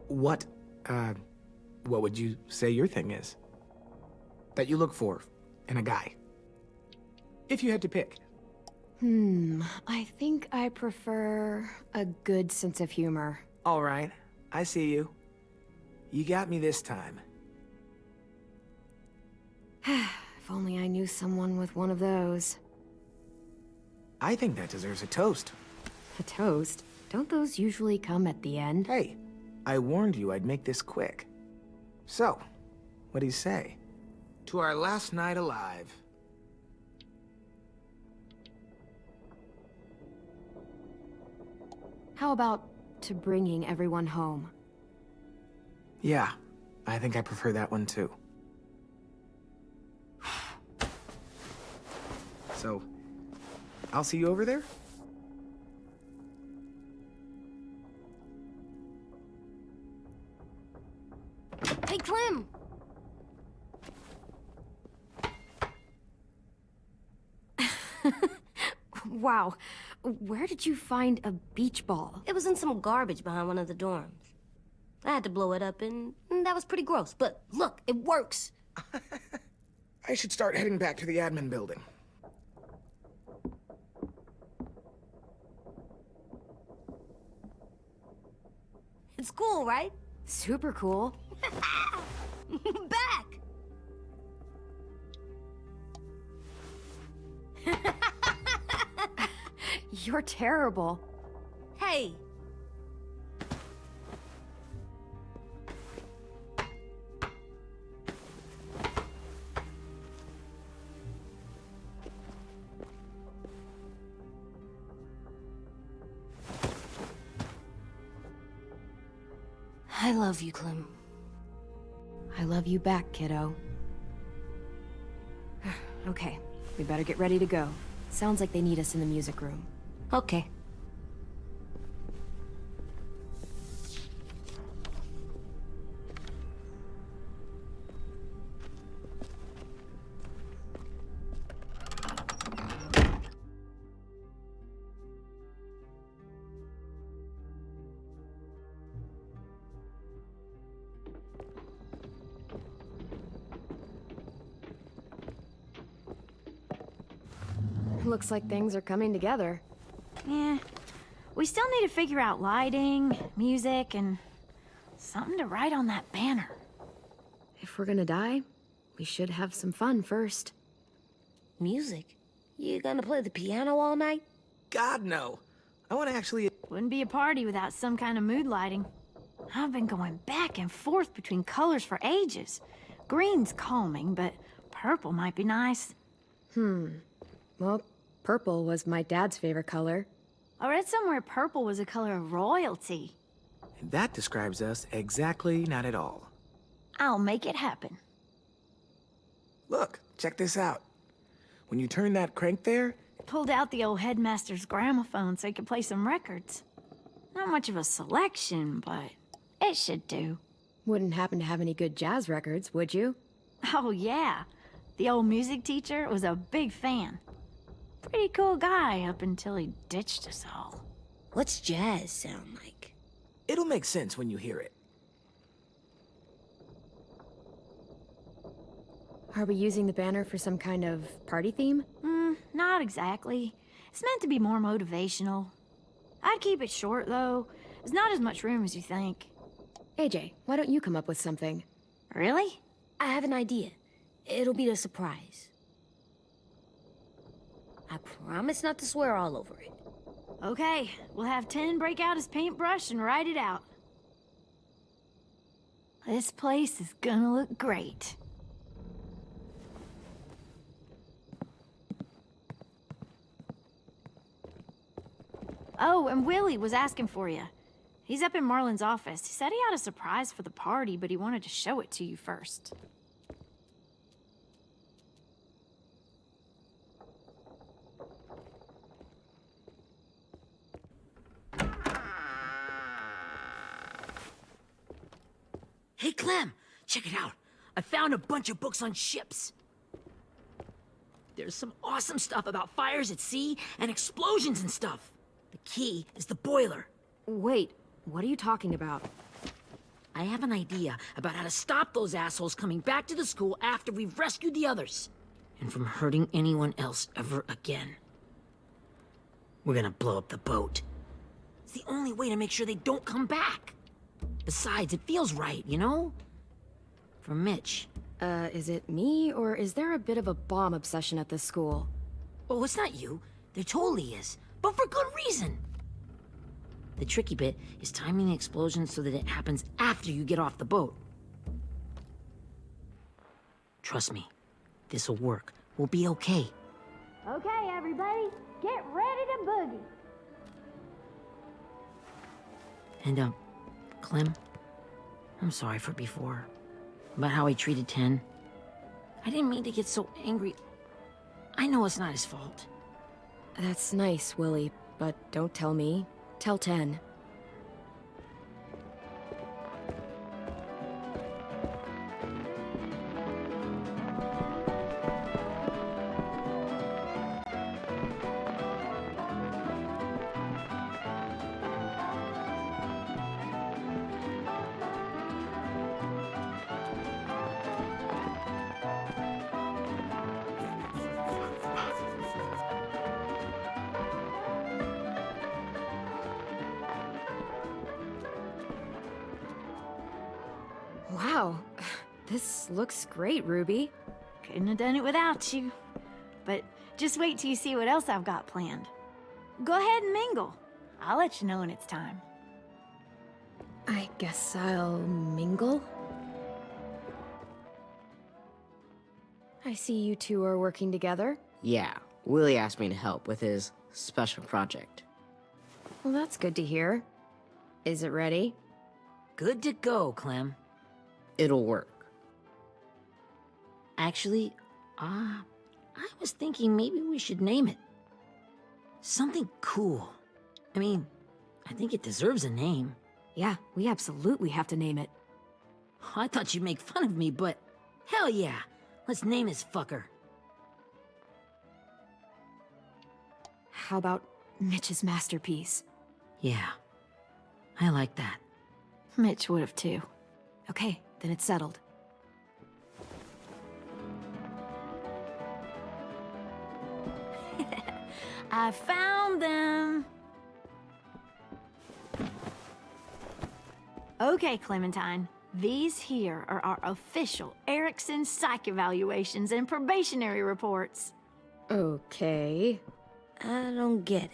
What would you say your thing is? That you look for in a guy? If you had to pick. I think I prefer a good sense of humor. All right, I see you. You got me this time. If only I knew someone with one of those. I think that deserves a toast. A toast? Don't those usually come at the end? Hey, I warned you I'd make this quick. So, what do you say? To our last night alive. How about to bringing everyone home? Yeah, I think I prefer that one too. So, I'll see you over there? Hey, Clem! Wow, where did you find a beach ball? It was in some garbage behind one of the dorms. I had to blow it up, and that was pretty gross. But look, it works. I should start heading back to the admin building. It's cool, right? Super cool. Back! You're terrible. Hey! I love you, Clem. I love you back, kiddo. Okay, we better get ready to go. Sounds like they need us in the music room. Okay. Looks like things are coming together. Yeah. We still need to figure out lighting, music, and something to write on that banner. If we're gonna die, we should have some fun first. Music? You gonna play the piano all night? God, no. I want to actually... Wouldn't be a party without some kind of mood lighting. I've been going back and forth between colors for ages. Green's calming, but purple might be nice. Well, purple was my dad's favorite color. I read somewhere purple was a color of royalty. And that describes us exactly not at all. I'll make it happen. Look, check this out. When you turn that crank there, Pulled out the old headmaster's gramophone so he could play some records. Not much of a selection, but it should do. Wouldn't happen to have any good jazz records, would you? Oh, yeah. The old music teacher was a big fan. Pretty cool guy up until he ditched us all. What's jazz sound like? it'll make sense when you hear it. Are we using the banner for some kind of party theme? Not exactly. It's meant to be more motivational. I'd keep it short, though. There's not as much room as you think. AJ, why don't you come up with something? Really? I have an idea. It'll be a surprise. I promise not to swear all over it. Okay, we'll have Tin break out his paintbrush and write it out. This place is gonna look great. Oh, and Willie was asking for you. He's up in Marlin's office. He said he had a surprise for the party, but he wanted to show it to you first. Hey, Clem, check it out. I found a bunch of books on ships. There's some awesome stuff about fires at sea and explosions and stuff. The key is the boiler. Wait, what are you talking about? I have an idea about how to stop those assholes coming back to the school after we've rescued the others. And from hurting anyone else ever again. We're gonna blow up the boat. It's the only way to make sure they don't come back. Besides, it feels right, you know? For Mitch. Is it me, or is there a bit of a bomb obsession at this school? Oh, it's not you. There totally is. But for good reason. The tricky bit is timing the explosion so that it happens after you get off the boat. Trust me, this'll work. We'll be okay. Okay, everybody, get ready to boogie. And, Clem, I'm sorry for before. about how he treated Ten. I didn't mean to get so angry. I know it's not his fault. That's nice, Willie, but don't tell me. Tell 10. Wow, this looks great, Ruby. Couldn't have done it without you. But just wait till you see what else I've got planned. Go ahead and mingle. I'll let you know when it's time. I guess I'll mingle? I see you two are working together. Yeah, Willie asked me to help with his special project. Well, that's good to hear. Is it ready? Good to go, Clem. It'll work. Actually, I was thinking maybe we should name it. Something cool. I mean, I think it deserves a name. Yeah, we absolutely have to name it. I thought you'd make fun of me, but hell yeah. Let's name this fucker. How about Mitch's masterpiece? Yeah, I like that. Mitch would have too. Okay, then it's settled. I found them! Okay, Clementine. These here are our official Erickson psych evaluations and probationary reports. Okay. I don't get it.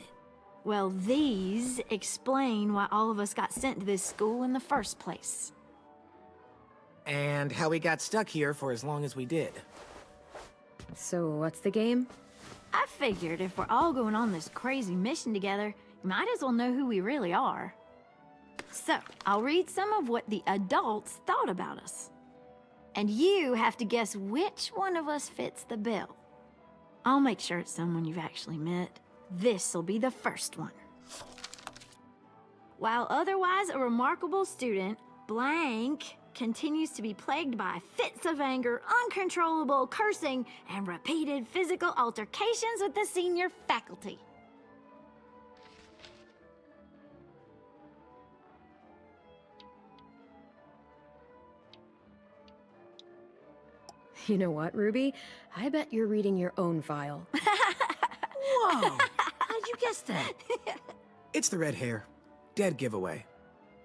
Well, these explain why all of us got sent to this school in the first place. And how we got stuck here for as long as we did. So what's the game? I figured if we're all going on this crazy mission together, you might as well know who we really are. So, I'll read some of what the adults thought about us. And you have to guess which one of us fits the bill. I'll make sure it's someone you've actually met. This'll be the first one. While otherwise a remarkable student, blank continues to be plagued by fits of anger, uncontrollable cursing, and repeated physical altercations with the senior faculty. You know what, Ruby? I bet you're reading your own file. Whoa! How'd you guess that? It's the red hair. Dead giveaway.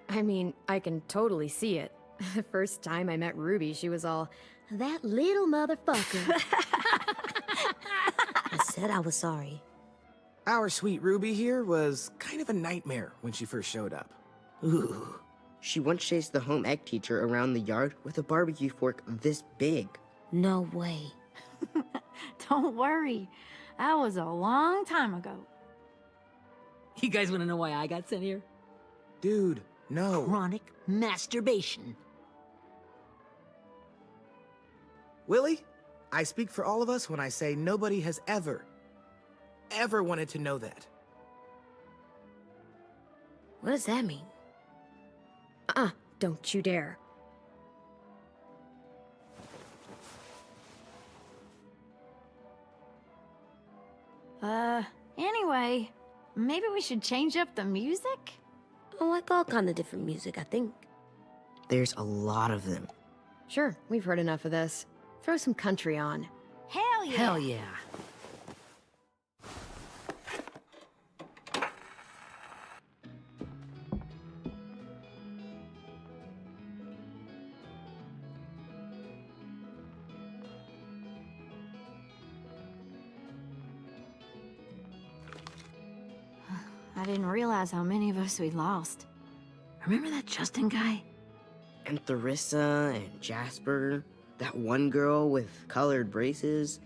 I mean, I can totally see it. The first time I met Ruby, she was all, "That little motherfucker." I said I was sorry. Our sweet Ruby here was kind of a nightmare when she first showed up. Ooh. She once chased the home ec teacher around the yard with a barbecue fork this big. No way. Don't worry. That was a long time ago. You guys want to know why I got sent here? Dude, no. Chronic masturbation. Willie, I speak for all of us when I say nobody has ever wanted to know that. What does that mean? Don't you dare. Anyway, maybe we should change up the music? I like all kind of different music, I think. There's a lot of them. Sure, we've heard enough of this. Throw some country on. Hell yeah! Hell yeah. I didn't realize how many of us we lost. Remember that Justin guy? And Theresa and Jasper, that one girl with colored braces,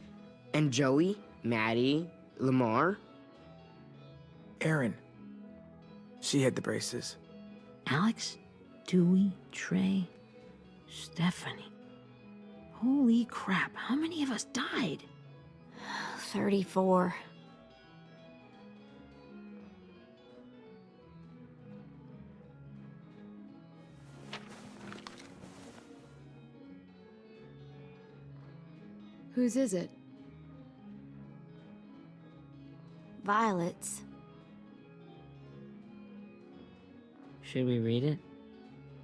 and Joey, Maddie, Lamar. Erin. She had the braces. Alex, Dewey, Trey, Stephanie. Holy crap, how many of us died? 34. Whose is it? Violet's. Should we read it?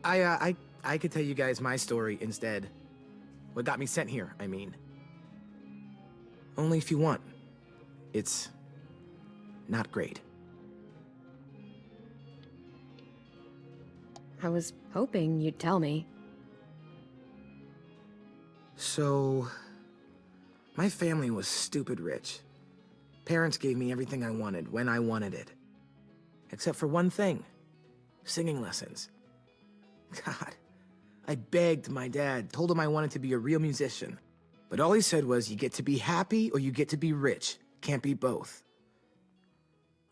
I could tell you guys my story instead. What got me sent here, I mean. Only if you want. It's not great. I was hoping you'd tell me. So, my family was stupid rich. Parents gave me everything I wanted when I wanted it. Except for one thing. Singing lessons. God, I begged my dad, told him I wanted to be a real musician. But all he said was, you get to be happy or you get to be rich. Can't be both.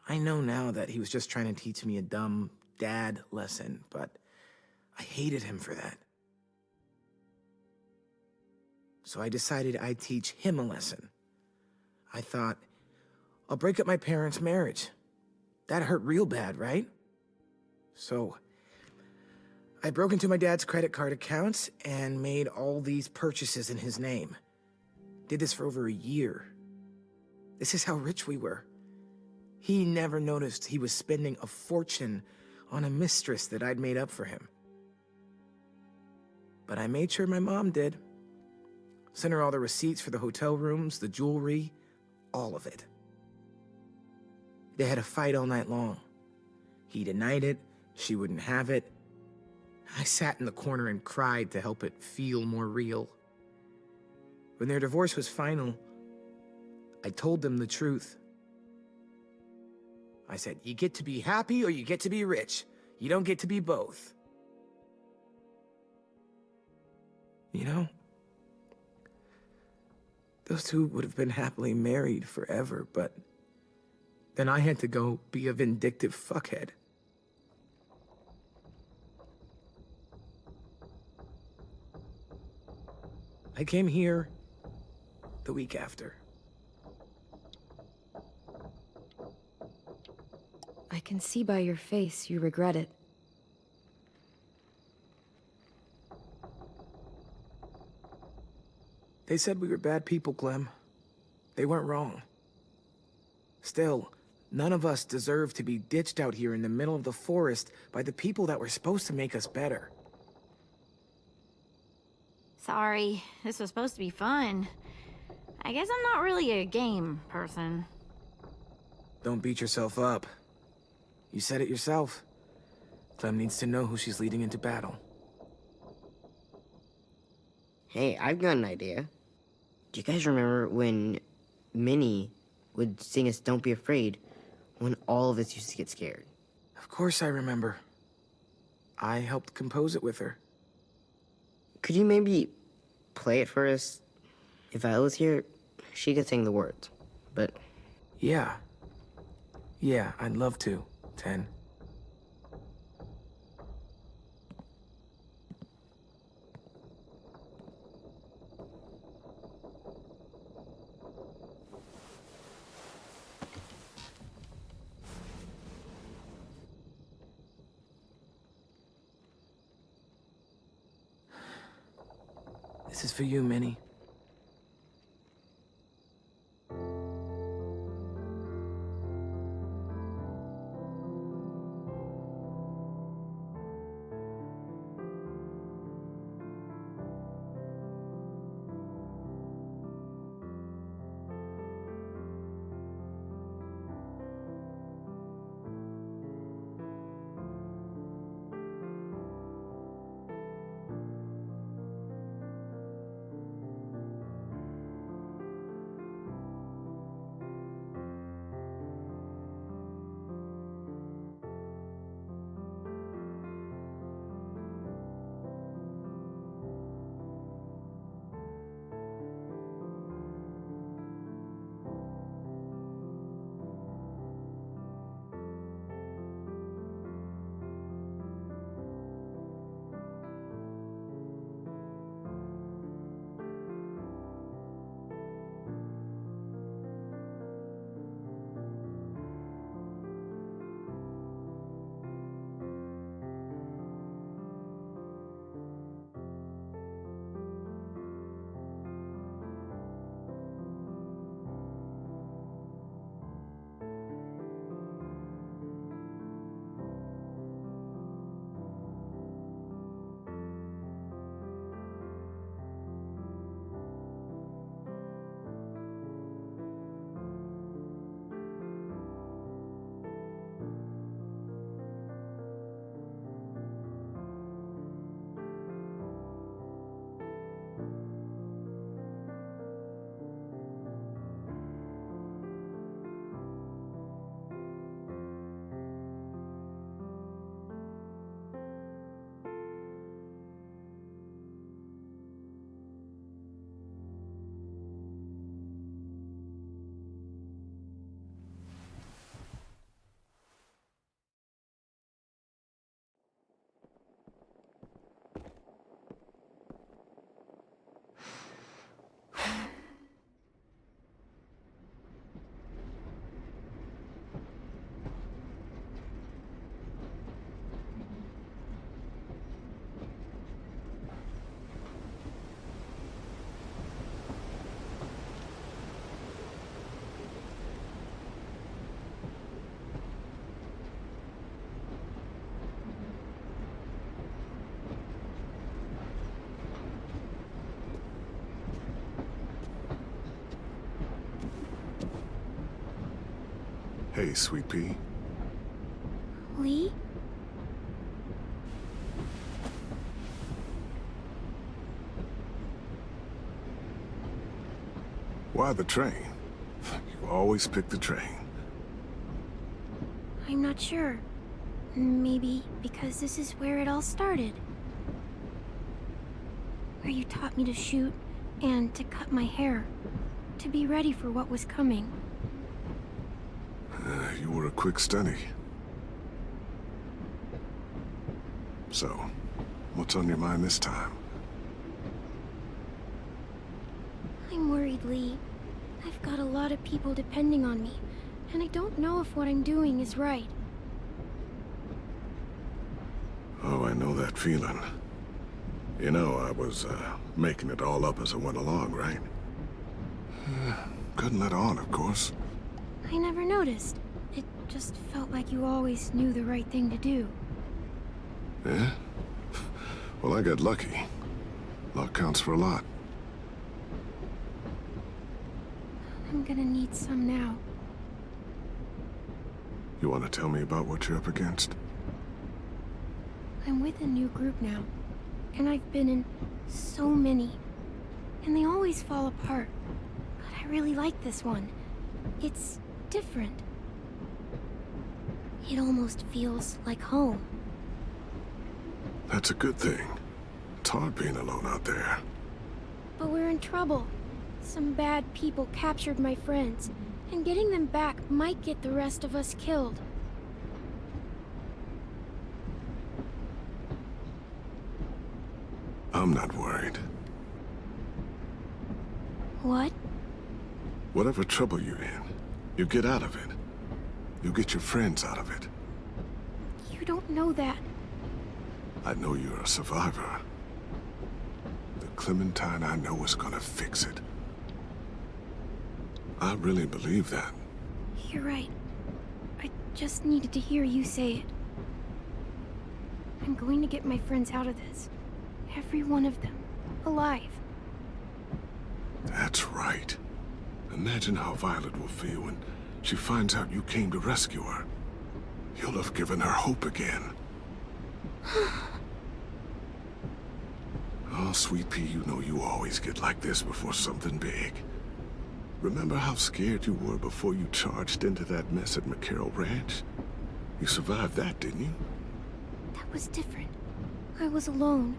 I know now that he was just trying to teach me a dumb dad lesson, but I hated him for that. So I decided I'd teach him a lesson. I thought, I'll break up my parents' marriage. That hurt real bad, right? So I broke into my dad's credit card accounts and made all these purchases in his name. Did this for over a year. This is how rich we were. He never noticed he was spending a fortune on a mistress that I'd made up for him. But I made sure my mom did. Sent her all the receipts for the hotel rooms, the jewelry, all of it. They had a fight all night long. He denied it, she wouldn't have it. I sat in the corner and cried to help it feel more real. When their divorce was final, I told them the truth. I said, you get to be happy or you get to be rich. You don't get to be both. You know, those two would have been happily married forever, but then I had to go be a vindictive fuckhead. I came here the week after. I can see by your face you regret it. They said we were bad people, Clem. They weren't wrong. Still, none of us deserve to be ditched out here in the middle of the forest by the people that were supposed to make us better. Sorry, this was supposed to be fun. I guess I'm not really a game person. Don't beat yourself up. You said it yourself. Clem needs to know who she's leading into battle. Hey, I've got an idea. Do you guys remember when Minnie would sing us Don't Be Afraid when all of us used to get scared? Of course I remember. I helped compose it with her. Could you maybe play it for us? If I was here, she could sing the words, but... Yeah. Yeah, I'd love to, Ten. This is for you, Minnie. Hey, Sweet Pea. Lee? Why the train? You always pick the train. I'm not sure. Maybe because this is where it all started. Where you taught me to shoot and to cut my hair. To be ready for what was coming. You were a quick study. So, what's on your mind this time? I'm worried, Lee. I've got a lot of people depending on me, and I don't know if what I'm doing is right. Oh, I know that feeling. You know, I was, making it all up as I went along, right? Couldn't let on, of course. I never noticed. It just felt like you always knew the right thing to do. Yeah? Well, I got lucky. Luck counts for a lot. I'm gonna need some now. You want to tell me about what you're up against? I'm with a new group now, and I've been in so many, and they always fall apart. But I really like this one. It's different. It almost feels like home. That's a good thing. It's hard being alone out there. But we're in trouble. Some bad people captured my friends, and getting them back might get the rest of us killed. I'm not worried. What? Whatever trouble you're in, you get out of it. You get your friends out of it. You don't know that. I know you're a survivor. The Clementine I know is gonna fix it. I really believe that. You're right. I just needed to hear you say it. I'm going to get my friends out of this. Every one of them. Alive. That's right. Imagine how Violet will feel when she finds out you came to rescue her. You'll have given her hope again. Oh, Sweet Pea, you know you always get like this before something big. Remember how scared you were before you charged into that mess at McCarroll Ranch? You survived that, didn't you? That was different. I was alone.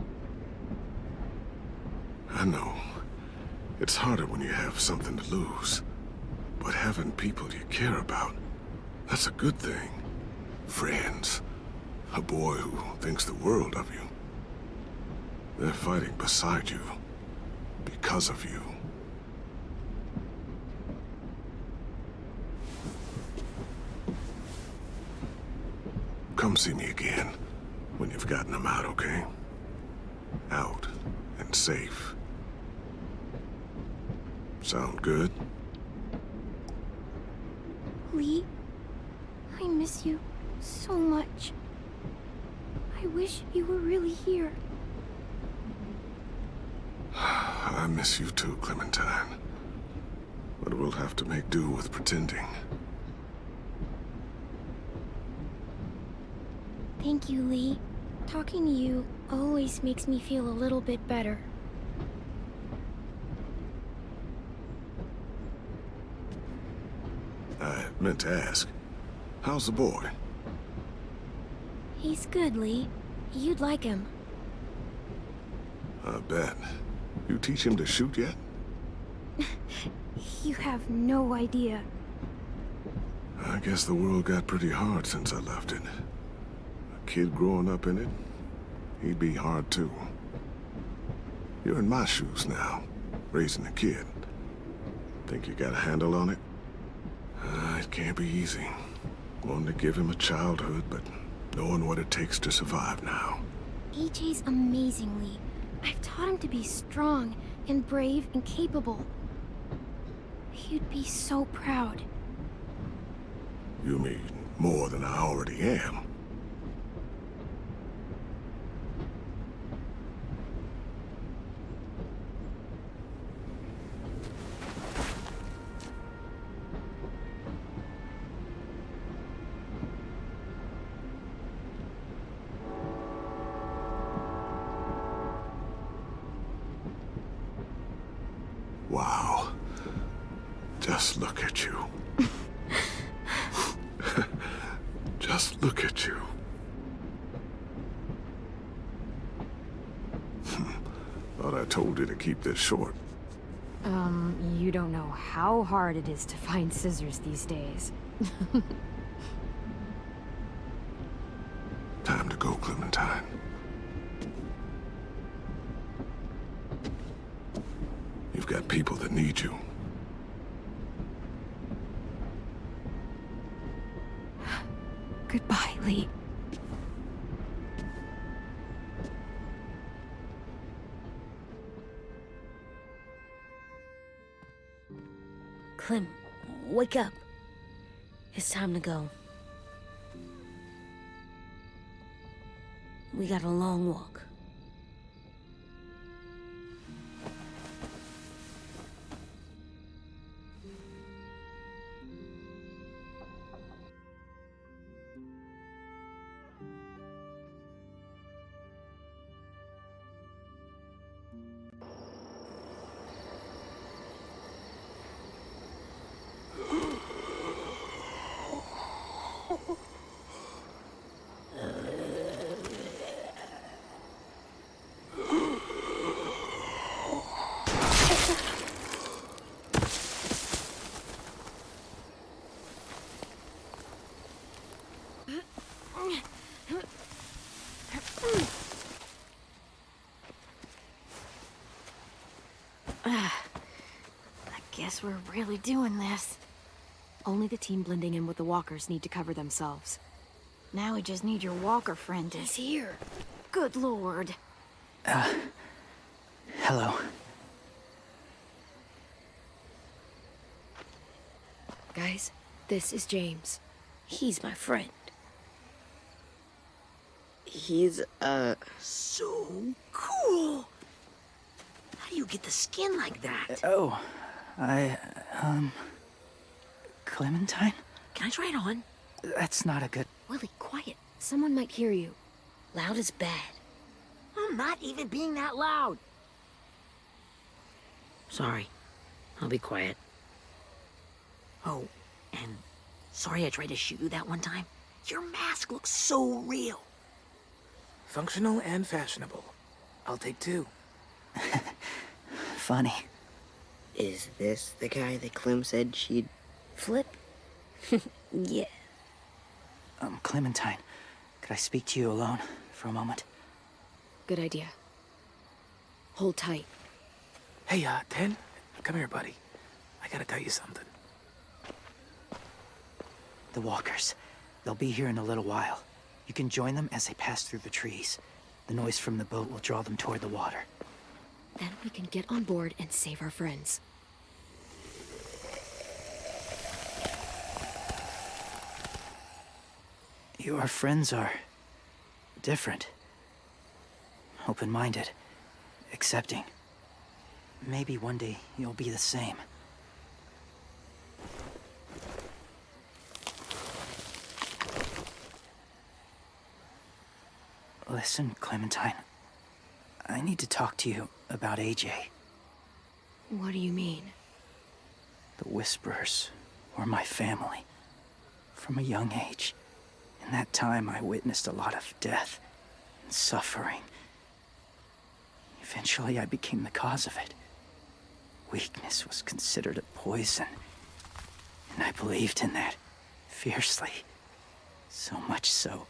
I know. It's harder when you have something to lose. But having people you care about, that's a good thing. Friends. A boy who thinks the world of you. They're fighting beside you. Because of you. Come see me again when you've gotten them out, okay? Out and safe. Sound good? Lee, I miss you so much. I wish you were really here. I miss you too, Clementine. But we'll have to make do with pretending. Thank you, Lee. Talking to you always makes me feel a little bit better. I meant to ask, how's the boy? He's good, Lee. You'd like him. I bet. You teach him to shoot yet? You have no idea. I guess the world got pretty hard since I left it. A kid growing up in it, he'd be hard too. You're in my shoes now, raising a kid. Think you got a handle on it? It can't be easy. Wanting to give him a childhood, but knowing what it takes to survive now. AJ's amazing, Lee. I've taught him to be strong and brave and capable. He'd be so proud. You mean more than I already am? Just look at you. Just look at you. Thought I told you to keep this short. You don't know how hard it is to find scissors these days. Time to go, Clementine. You've got people that need you. Goodbye, Lee. Clem, wake up. It's time to go. We got a long walk. I guess we're really doing this. Only the team blending in with the walkers need to cover themselves. Now we just need your walker friend to... He's here. Good lord. Hello. Guys, this is James. He's my friend. He's, So cool! How do you get the skin like that? Oh, Clementine? Can I try it on? That's not a good... Willie, quiet. Someone might hear you. Loud is bad. I'm not even being that loud. Sorry. I'll be quiet. Oh, and sorry I tried to shoot you that one time. Your mask looks so real. Functional and fashionable. I'll take two. Funny. is this the guy that Clem said she'd... Flip? Yeah. Clementine, could I speak to you alone for a moment? Good idea. Hold tight. Hey, Ten, come here, buddy. I gotta tell you something. The walkers. They'll be here in a little while. You can join them as they pass through the trees. The noise from the boat will draw them toward the water. Then we can get on board and save our friends. Your friends are... different. Open-minded. Accepting. Maybe one day you'll be the same. Listen, Clementine. I need to talk to you about AJ. What do you mean? The Whisperers were my family. From a young age. In that time, I witnessed a lot of death and suffering. Eventually, I became the cause of it. Weakness was considered a poison. And I believed in that, fiercely. So much so,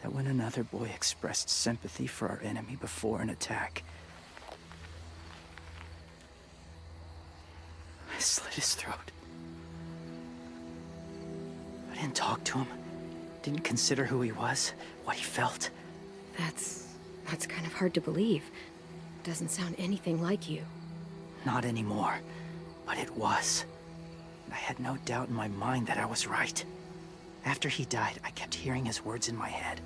that when another boy expressed sympathy for our enemy before an attack, I slit his throat. I didn't talk to him. Didn't consider who he was, what he felt. That's kind of hard to believe. Doesn't sound anything like you. Not anymore, but it was. I had no doubt in my mind that I was right. After he died, I kept hearing his words in my head.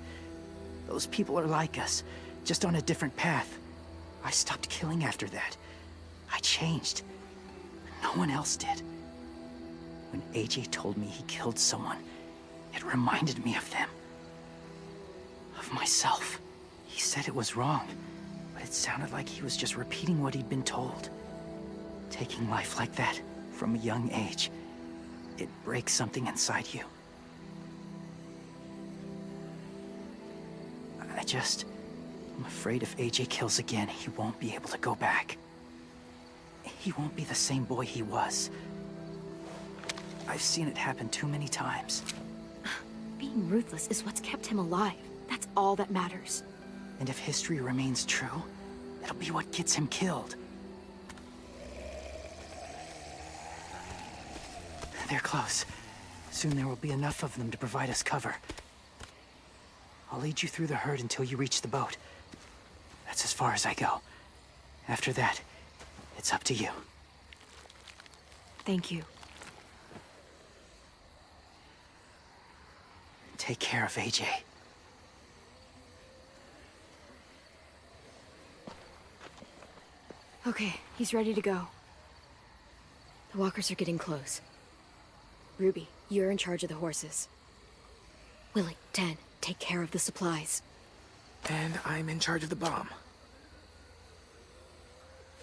Those people are like us, just on a different path. I stopped killing after that. I changed. No one else did. When AJ told me he killed someone, it reminded me of them. Of myself. He said it was wrong, but it sounded like he was just repeating what he'd been told. Taking life like that, From a young age, it breaks something inside you. I'm afraid if AJ kills again, he won't be able to go back. He won't be the same boy he was. I've seen it happen too many times. Being ruthless is what's kept him alive. That's all that matters. And if history remains true, it'll be what gets him killed. They're close. Soon there will be enough of them to provide us cover. I'll lead you through the herd until you reach the boat. That's as far as I go. After that, it's up to you. Thank you. Take care of AJ. Okay, he's ready to go. The walkers are getting close. Ruby, you're in charge of the horses. Willie, Dan, take care of the supplies. And I'm in charge of the bomb.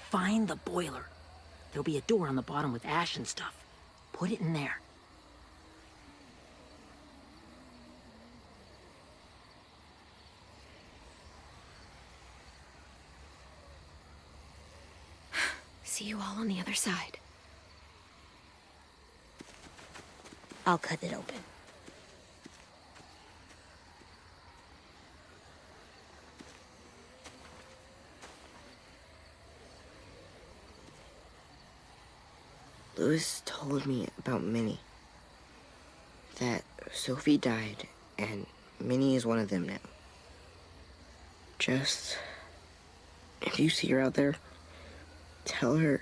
Find the boiler. There'll be a door on the bottom with ash and stuff. Put it in there. See you all on the other side. I'll cut it open. Louis told me about Minnie. That Sophie died, and Minnie is one of them now. Just... if you see her out there, tell her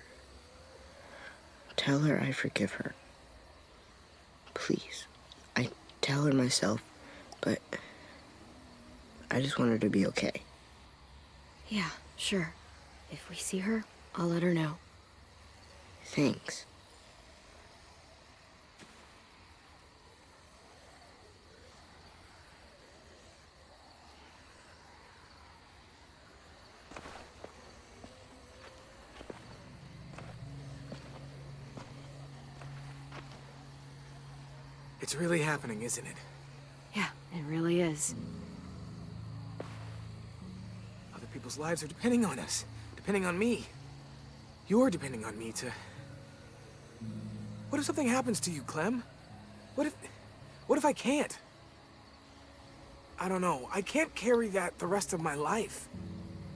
I forgive her. Please. I tell her myself, but I just want her to be okay. Yeah, sure. If we see her, I'll let her know. Thanks. It's really happening, isn't it? Yeah, it really is. Other people's lives are depending on us. Depending on me. You're depending on me to... What if something happens to you, Clem? What if I can't? I don't know. I can't carry that the rest of my life.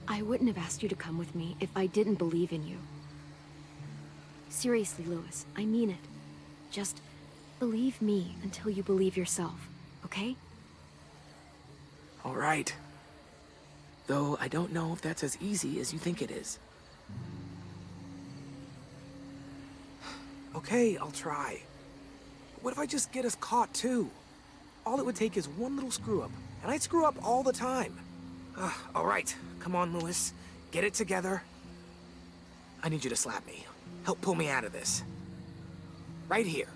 I wouldn't have asked you to come with me if I didn't believe in you. Seriously, Louis, I mean it. Just believe me until you believe yourself, okay? All right. Though I don't know if that's as easy as you think it is. Okay, I'll try. What if I just get us caught, too? All it would take is one little screw-up, and I'd screw up all the time. All right, come on, Louis. Get it together. I need you to slap me. Help pull me out of this. Right here.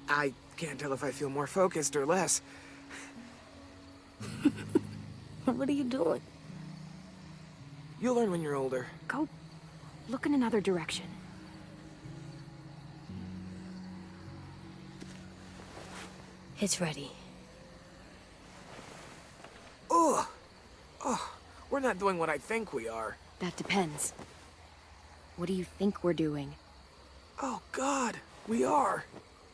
I can't tell if I feel more focused or less. What are you doing? You'll learn when you're older. Go look in another direction. It's ready. Ugh! Oh, we're not doing what I think we are. That depends. What do you think we're doing? Oh, God, we are.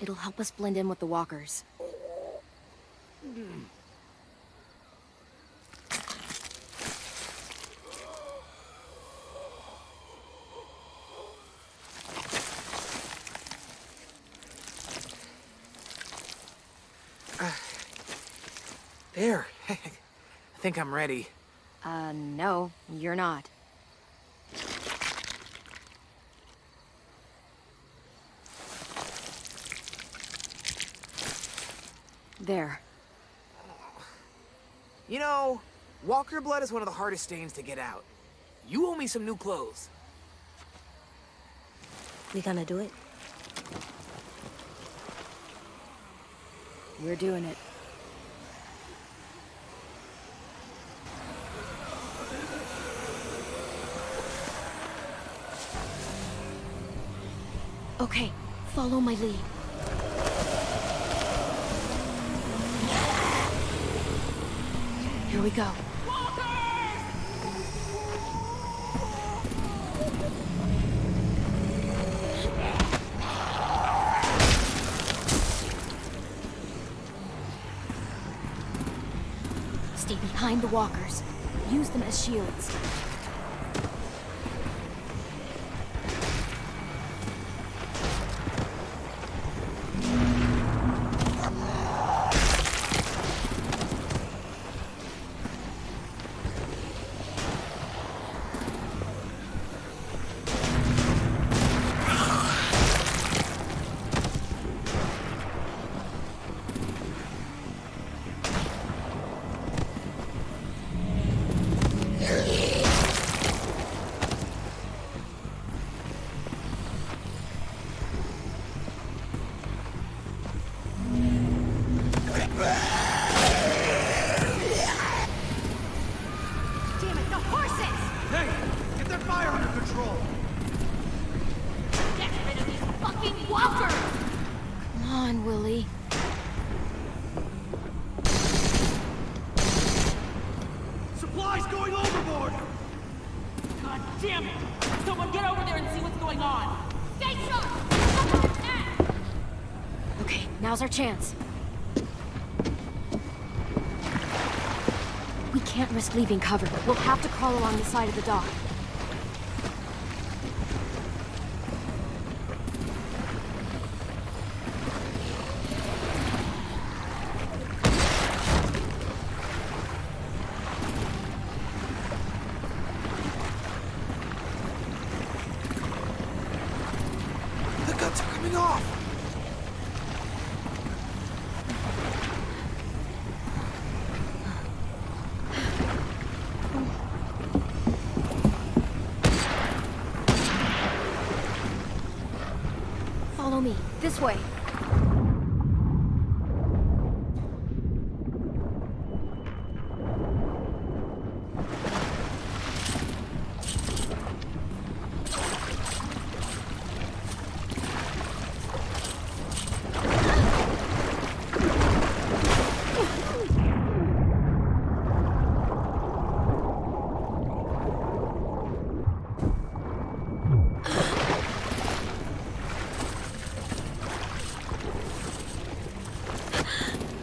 It'll help us blend in with the walkers. There. I think I'm ready. No, you're not. There. You know, walker blood is one of the hardest stains to get out. You owe me some new clothes. We gonna do it? We're doing it. Okay, follow my lead. Here we go. Stay behind the walkers. Use them as shields. Now's our chance. We can't risk leaving cover. We'll have to crawl along the side of the dock. The guns are coming off! Follow me. This way.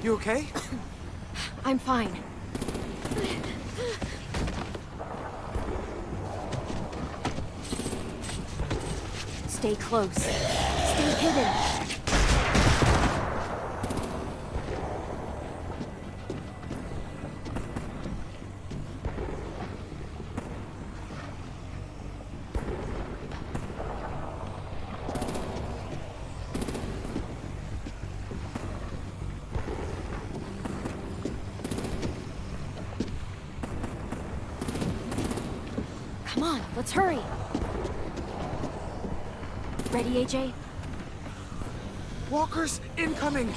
You okay? I'm fine. Stay close. Stay hidden. Come on, let's hurry. Ready, AJ? Walkers incoming!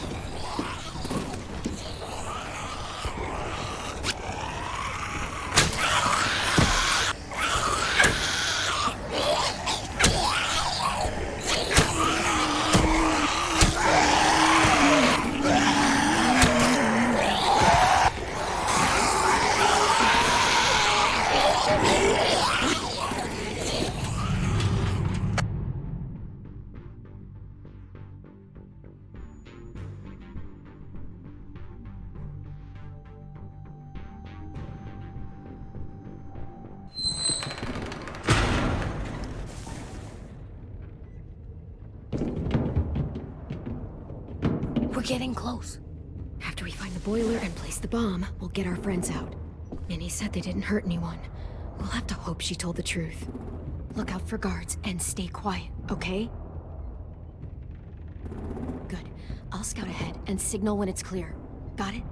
We're getting close. After we find the boiler and place the bomb, we'll get our friends out. Minnie said they didn't hurt anyone. We'll have to hope she told the truth. Look out for guards and stay quiet, okay? Good. I'll scout ahead and signal when it's clear. Got it?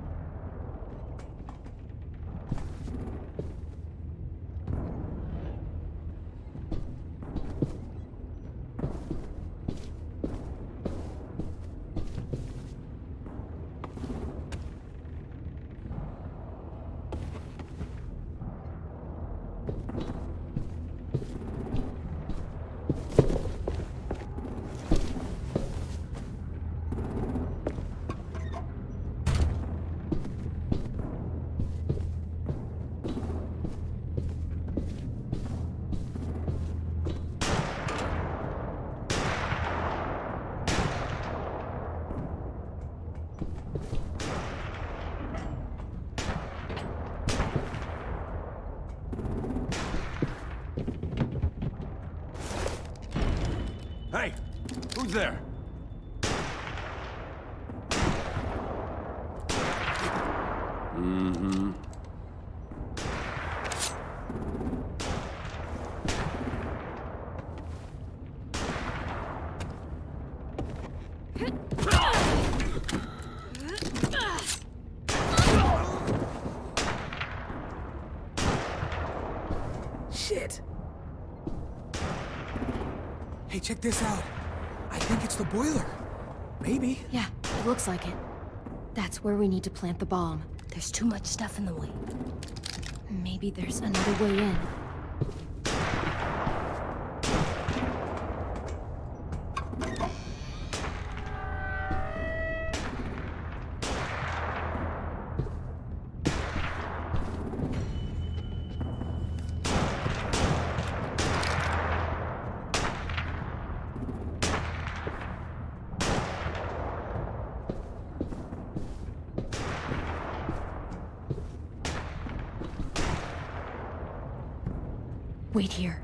Hey! Who's there? Mm-hmm. Shit! Hey, check this out. I think it's the boiler. Maybe. Yeah, it looks like it. That's where we need to plant the bomb. There's too much stuff in the way. Maybe there's another way in. Wait here.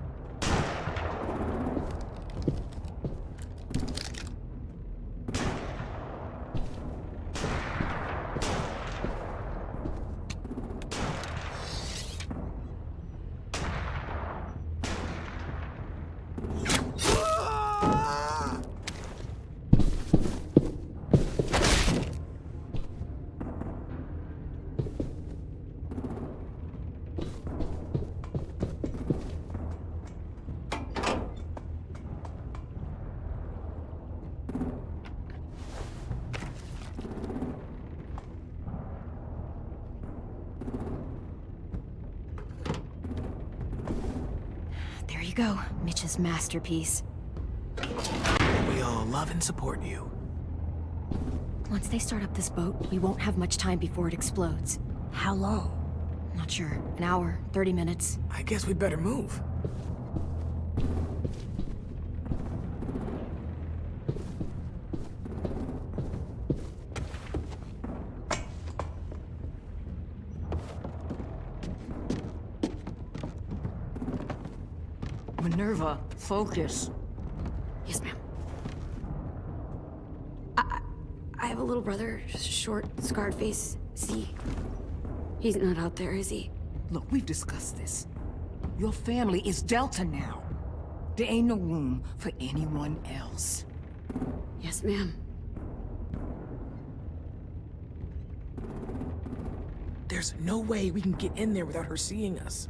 There you go, Mitch's masterpiece. We all love and support you. Once they start up this boat, we won't have much time before it explodes. How long? Not sure. An hour, 30 minutes. I guess we'd better move. Minerva, focus. Yes, ma'am. I have a little brother, short, scarred face. He's not out there, is he? Look, we've discussed this. Your family is Delta now. There ain't no room for anyone else. Yes, ma'am. There's no way we can get in there without her seeing us.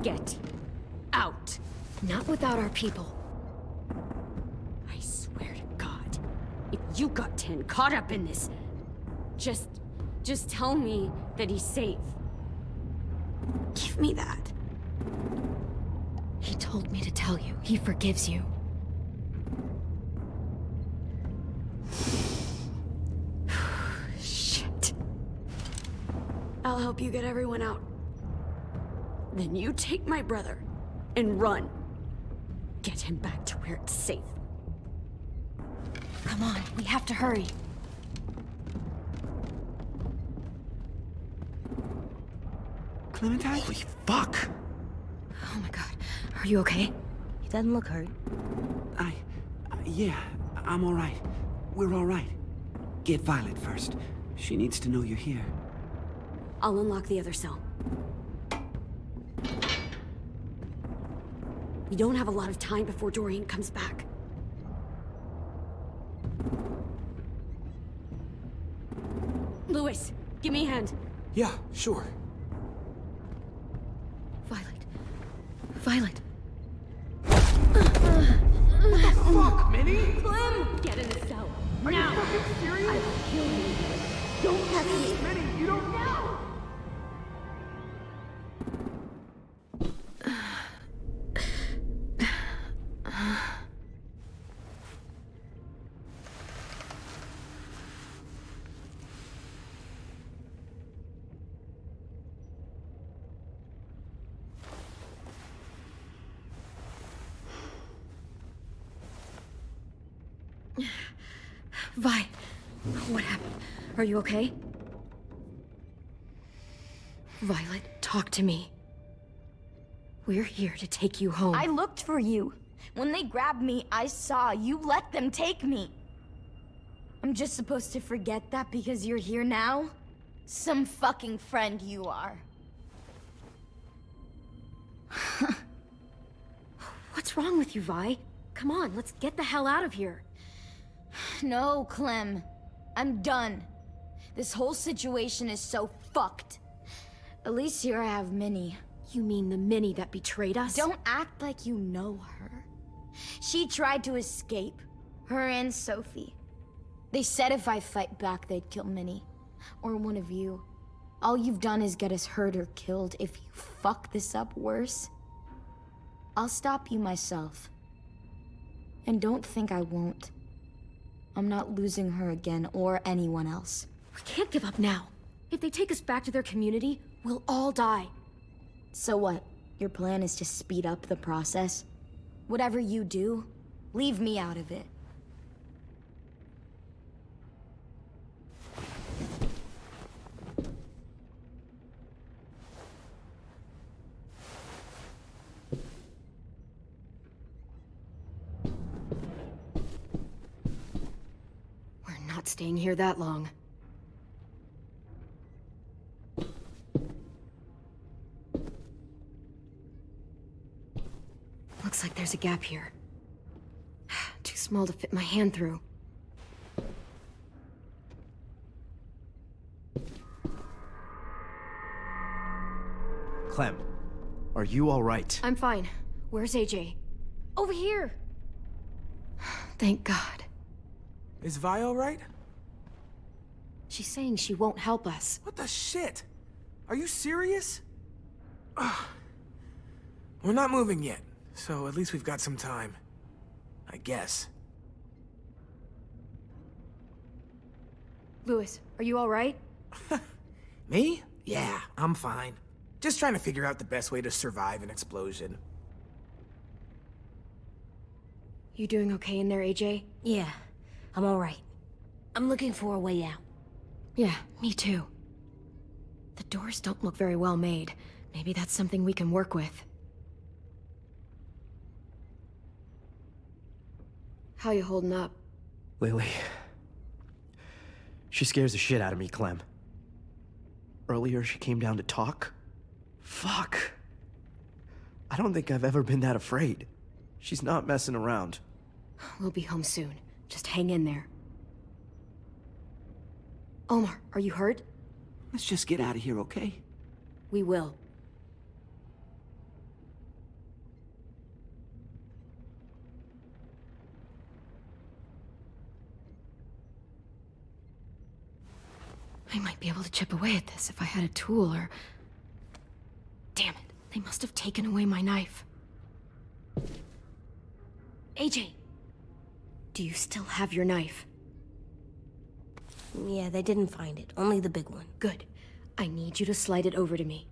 Get out. Not without our people. I swear to God, if you got 10 caught up in this, just tell me that he's safe. Give me that. He told me to tell you. He forgives you. Shit. I'll help you get everyone out. Then you take my brother and run. Get him back to where it's safe. Come on, we have to hurry. Clementine? Holy fuck! Oh my god. Are you okay? He doesn't look hurt. Yeah, I'm alright. We're alright. Get Violet first. She needs to know you're here. I'll unlock the other cell. We don't have a lot of time before Dorian comes back. Louis, give me a hand. Yeah, sure. Violet. What the fuck, Minnie? Clem! Get in the you serious? I will kill you. Don't touch me. Minnie, you don't... No! Vi, what happened? Are you okay? Violet, talk to me. We're here to take you home. I looked for you. When they grabbed me, I saw you let them take me. I'm just supposed to forget that because you're here now? Some fucking friend you are. What's wrong with you, Vi? Come on, let's get the hell out of here. No, Clem. I'm done. This whole situation is so fucked. At least here I have Minnie. You mean the Minnie that betrayed us? Don't act like you know her. She tried to escape. Her and Sophie. They said if I fight back, they'd kill Minnie. Or one of you. All you've done is get us hurt or killed. If you fuck this up worse, I'll stop you myself. And don't think I won't. I'm not losing her again, or anyone else. We can't give up now. If they take us back to their community, we'll all die. So what? Your plan is to speed up the process? Whatever you do, leave me out of it. We're not staying here that long. Looks like there's a gap here. Too small to fit my hand through. Clem, are you all right? I'm fine. Where's AJ? Over here! Thank God. Is Vi all right? She's saying she won't help us. What the shit? Are you serious? Ugh. We're not moving yet, so at least we've got some time. I guess. Louis, are you all right? Me? Yeah, I'm fine. Just trying to figure out the best way to survive an explosion. You doing okay in there, AJ? Yeah, I'm alright. I'm looking for a way out. Yeah, me too. The doors don't look very well made. Maybe that's something we can work with. How you holding up? Lily. She scares the shit out of me, Clem. Earlier, she came down to talk. Fuck. I don't think I've ever been that afraid. She's not messing around. We'll be home soon. Just hang in there. Omar, are you hurt? Let's just get out of here, okay? We will. I might be able to chip away at this if I had a tool or... Damn it, they must have taken away my knife. AJ! Do you still have your knife? Yeah, they didn't find it. Only the big one. Good. I need you to slide it over to me.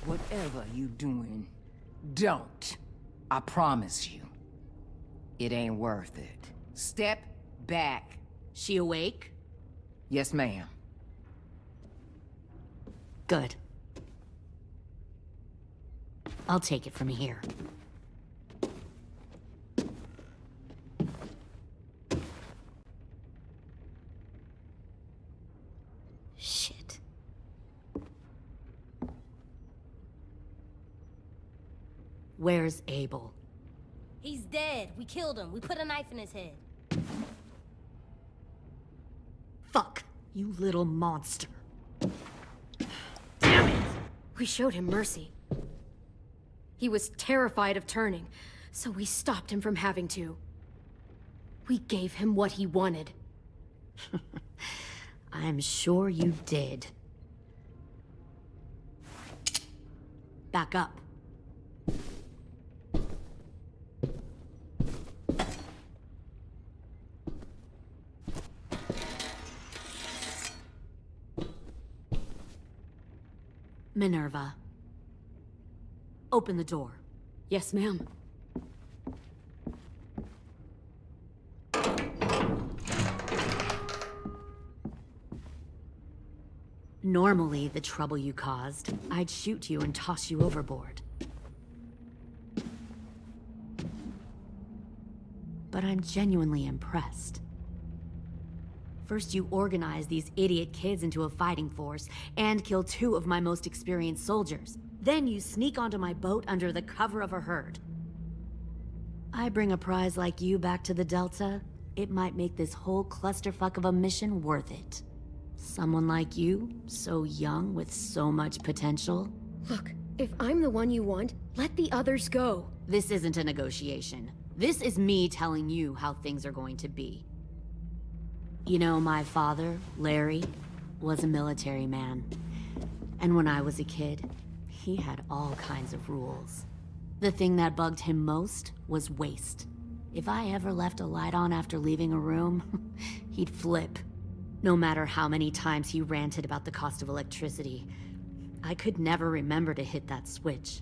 Whatever you doing, don't. I promise you. It ain't worth it. Step back. She awake? Yes, ma'am. Good. I'll take it from here. Shit. Where's Abel? He's dead. We killed him. We put a knife in his head. Fuck, you little monster. Damn it! We showed him mercy. He was terrified of turning, so we stopped him from having to. We gave him what he wanted. I'm sure you did. Back up. Minerva. Open the door. Yes, ma'am. Normally, the trouble you caused, I'd shoot you and toss you overboard. But I'm genuinely impressed. First, you organize these idiot kids into a fighting force and kill 2 of my most experienced soldiers. Then you sneak onto my boat under the cover of a herd. I bring a prize like you back to the Delta, it might make this whole clusterfuck of a mission worth it. Someone like you, so young with so much potential. Look, if I'm the one you want, let the others go. This isn't a negotiation. This is me telling you how things are going to be. You know, my father, Larry, was a military man. And when I was a kid, he had all kinds of rules. The thing that bugged him most was waste. If I ever left a light on after leaving a room, he'd flip. No matter how many times he ranted about the cost of electricity, I could never remember to hit that switch.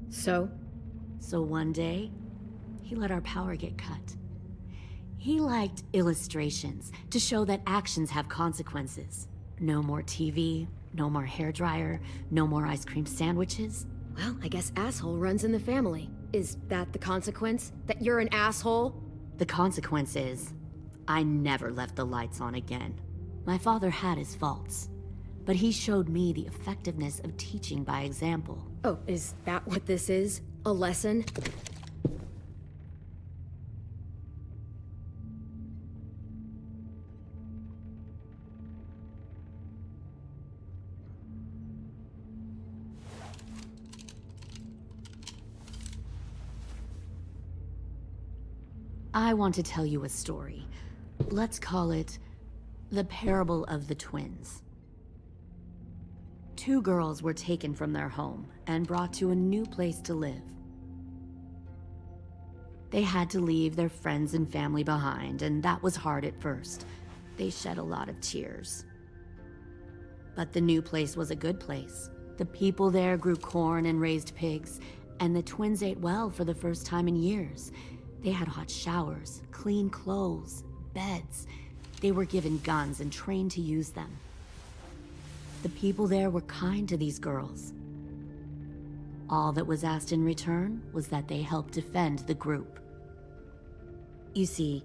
So one day, he let our power get cut. He liked illustrations to show that actions have consequences. No more TV, no more hairdryer, no more ice cream sandwiches. Well, I guess asshole runs in the family. Is that the consequence? That you're an asshole? The consequence is, I never left the lights on again. My father had his faults, but he showed me the effectiveness of teaching by example. Oh, is that what this is? A lesson? I want to tell you a story. Let's call it the Parable of the Twins. 2 girls were taken from their home and brought to a new place to live. They had to leave their friends and family behind, and that was hard at first. They shed a lot of tears. But the new place was a good place. The people there grew corn and raised pigs, and the twins ate well for the first time in years. They had hot showers, clean clothes, beds. They were given guns and trained to use them. The people there were kind to these girls. All that was asked in return was that they help defend the group. You see,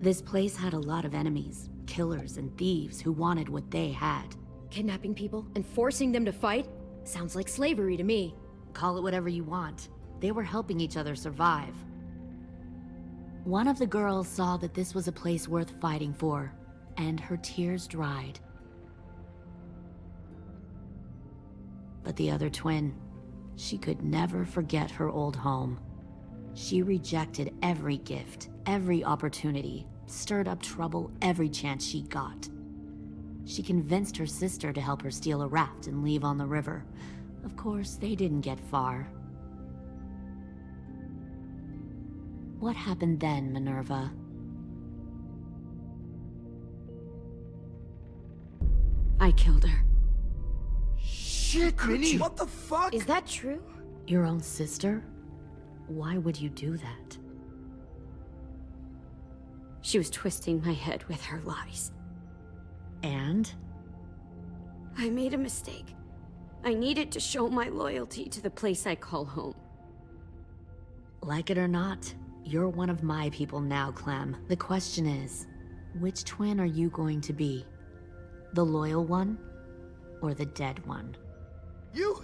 this place had a lot of enemies, killers and thieves who wanted what they had. Kidnapping people and forcing them to fight? Sounds like slavery to me. Call it whatever you want. They were helping each other survive. One of the girls saw that this was a place worth fighting for, and her tears dried. But the other twin, she could never forget her old home. She rejected every gift, every opportunity, stirred up trouble every chance she got. She convinced her sister to help her steal a raft and leave on the river. Of course, they didn't get far. What happened then, Minerva? I killed her. Shit, Minnie! What the fuck? Is that true? Your own sister? Why would you do that? She was twisting my head with her lies. And? I made a mistake. I needed to show my loyalty to the place I call home. Like it or not, you're one of my people now, Clem. The question is, which twin are you going to be? The loyal one, or the dead one? You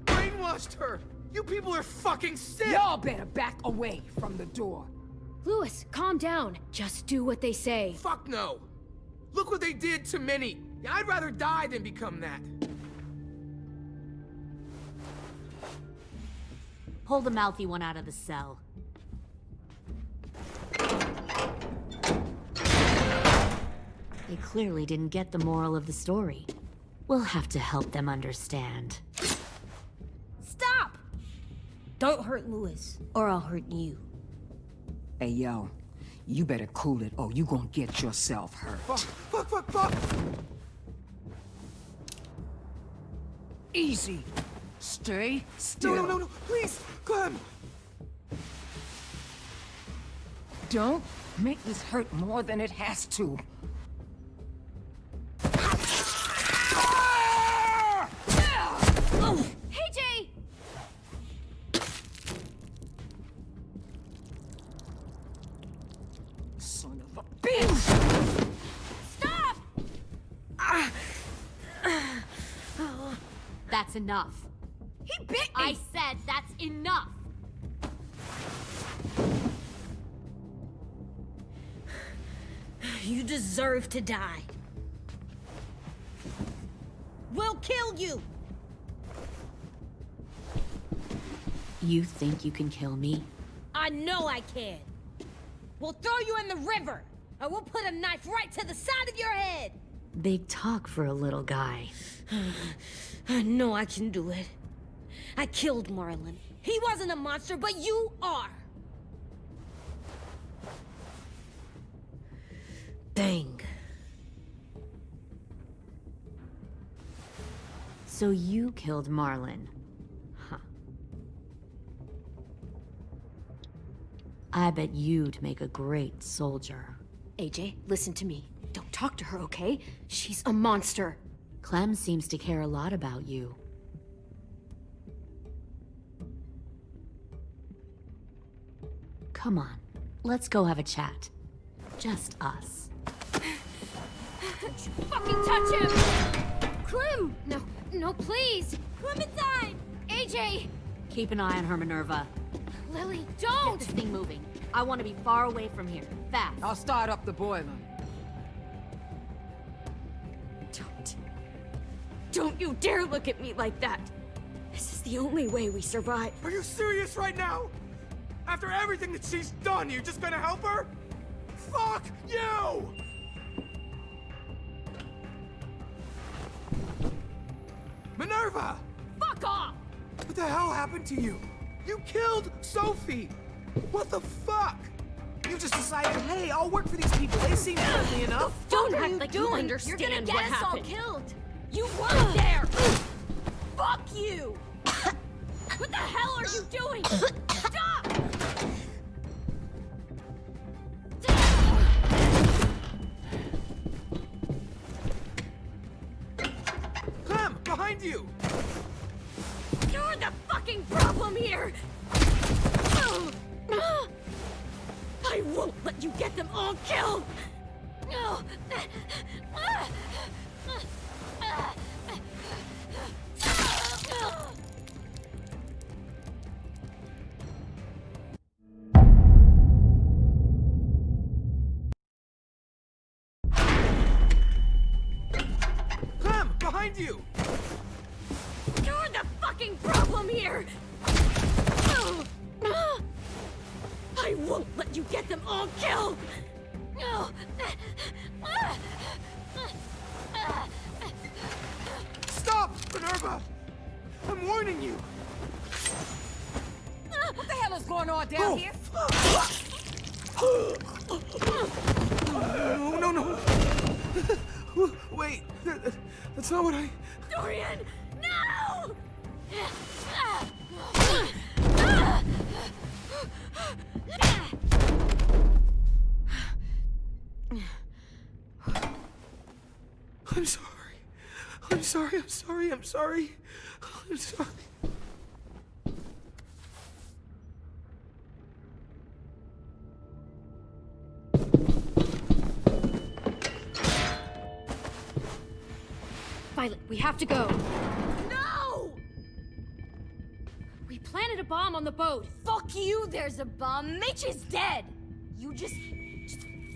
brainwashed her! You people are fucking sick! Y'all better back away from the door. Louis, calm down. Just do what they say. Fuck no! Look what they did to Minnie! I'd rather die than become that. Pull the mouthy one out of the cell. They clearly didn't get the moral of the story. We'll have to help them understand. Stop! Don't hurt Louis, or I'll hurt you. Hey, yo. You better cool it, or you gonna get yourself hurt. Fuck! Easy. Stay still. No, please, Clem! Don't make this hurt more than it has to. Hey, Jay! Son of a bitch! Stop! That's enough. He bit me! I said that's enough! You deserve to die. We'll kill you! You think you can kill me? I know I can. We'll throw you in the river, and we'll put a knife right to the side of your head. Big talk for a little guy. I know I can do it. I killed Marlon. He wasn't a monster, but you are. Dang. So you killed Marlon. Huh. I bet you'd make a great soldier. AJ, listen to me. Don't talk to her, okay? She's a monster. Clem seems to care a lot about you. Come on, let's go have a chat. Just us. Fucking touch him! Clem! No, please! Clementine! AJ! Keep an eye on her, Minerva. Lily, Get don't! this thing moving. I want to be far away from here. Fast. I'll start up the boiler. Don't you dare look at me like that! This is the only way we survive. Are you serious right now? After everything that she's done, you're just gonna help her? Fuck you! Minerva! Fuck off! What the hell happened to you? You killed Sophie! What the fuck? You just decided, hey, I'll work for these people. They seem friendly enough. Don't act like you understand You're gonna get what us happened. all killed! You weren't there! Fuck you! What the hell are you doing? Stop! Clem, behind you! You're the fucking problem here! I won't let you get them all killed! Clem, behind you! You're the fucking problem here! I won't let you get them all killed! Stop, Minerva! I'm warning you! What the hell is going on down here? No. Wait, that's not what I... Dorian, no! I'm sorry. I'm sorry, I'm sorry, I'm sorry. I'm sorry. Violet, we have to go. No! We planted a bomb on the boat. Fuck you, there's a bomb. Mitch is dead. You just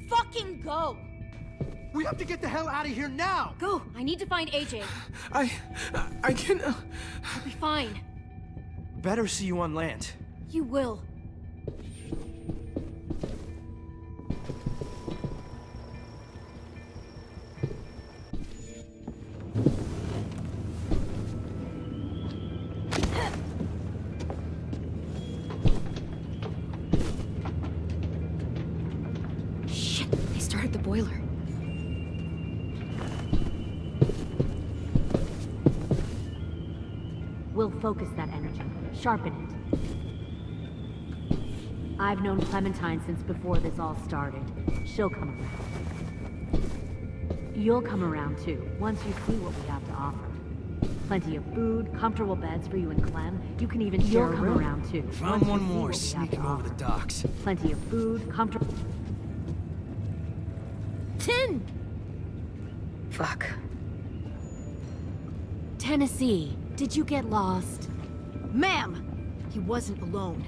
fucking go. We have to get the hell out of here now! Go! I need to find AJ. I can... I'll be fine. Better see you on land. You will. Shit, they started the boiler. We'll focus that energy, sharpen it. I've known Clementine since before this all started. She'll come around. You'll come around too, once you see what we have to offer. Plenty of food, comfortable beds for you and Clem. You can even share a room. You'll come around too. Found one more sneaking over the docks. Plenty of food, comfortable... Tin! Fuck. Tennessee, did you get lost? Ma'am! He wasn't alone.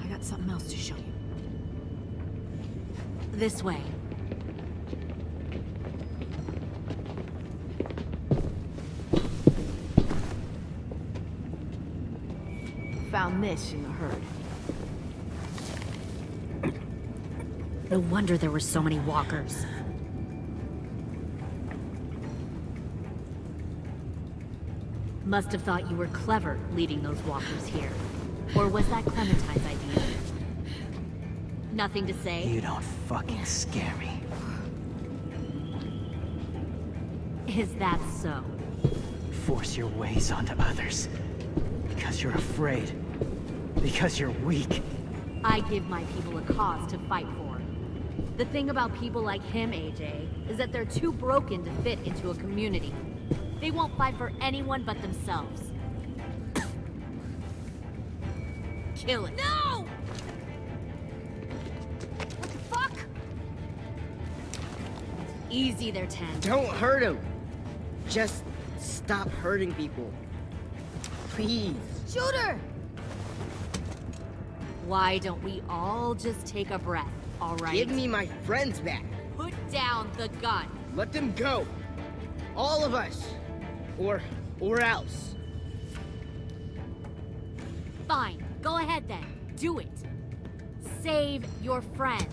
I got something else to show you. This way. Found this in the herd. No wonder there were so many walkers. Must have thought you were clever leading those walkers here. Or was that Clementine's idea? Nothing to say? You don't fucking scare me. Is that so? Force your ways onto others. Because you're afraid. Because you're weak. I give my people a cause to fight for. The thing about people like him, AJ, is that they're too broken to fit into a community. They won't fight for anyone but themselves. Kill it. No! What the fuck? Easy there, Ten. Don't hurt him. Just stop hurting people. Please. Shoot her! Why don't we all just take a breath, all right? Give me my friends back. Put down the gun. Let them go. All of us. Or else. Fine. Go ahead then. Do it. Save your friends.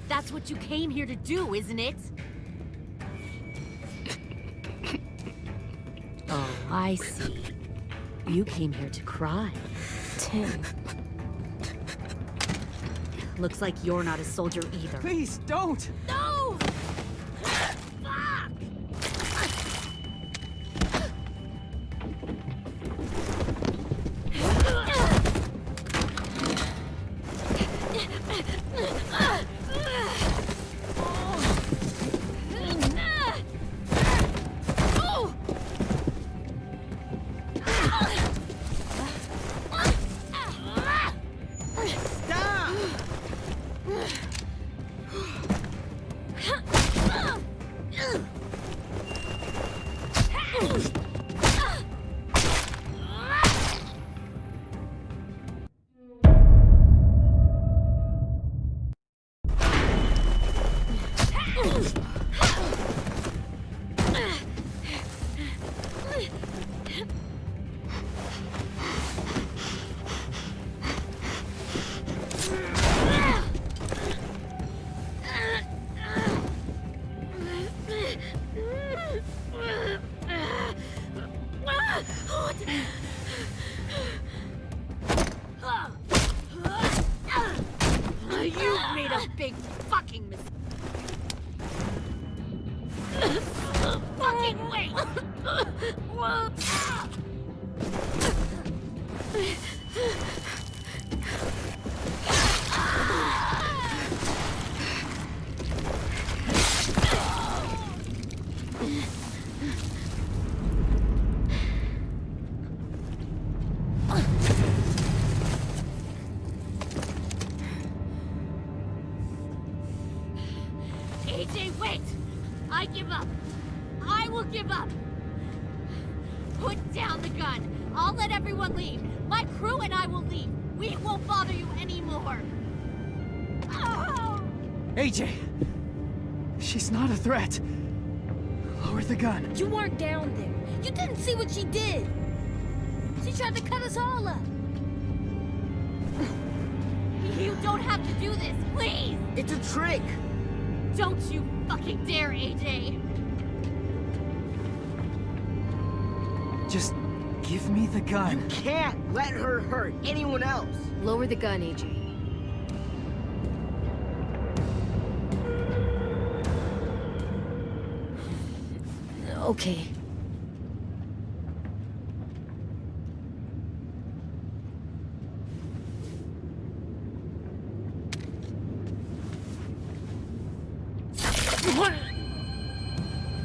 That's what you came here to do, isn't it? Oh, I see. You came here to cry. Tim. Looks like you're not a soldier either. Please, don't! No! You made a big fucking mistake. Fucking wait! AJ, wait! I give up. I will give up. Put down the gun. I'll let everyone leave. My crew and I will leave. We won't bother you anymore. Oh! AJ! She's not a threat. Lower the gun. You weren't down there. You didn't see what she did. She tried to cut us all up. You don't have to do this, please! It's a trick! Don't you fucking dare, AJ! Just give me the gun. You can't let her hurt anyone else! Lower the gun, AJ. Okay.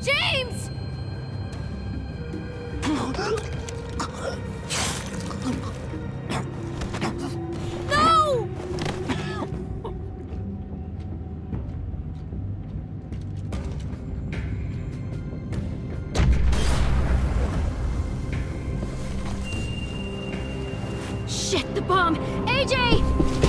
James! No! Shit, the bomb! AJ!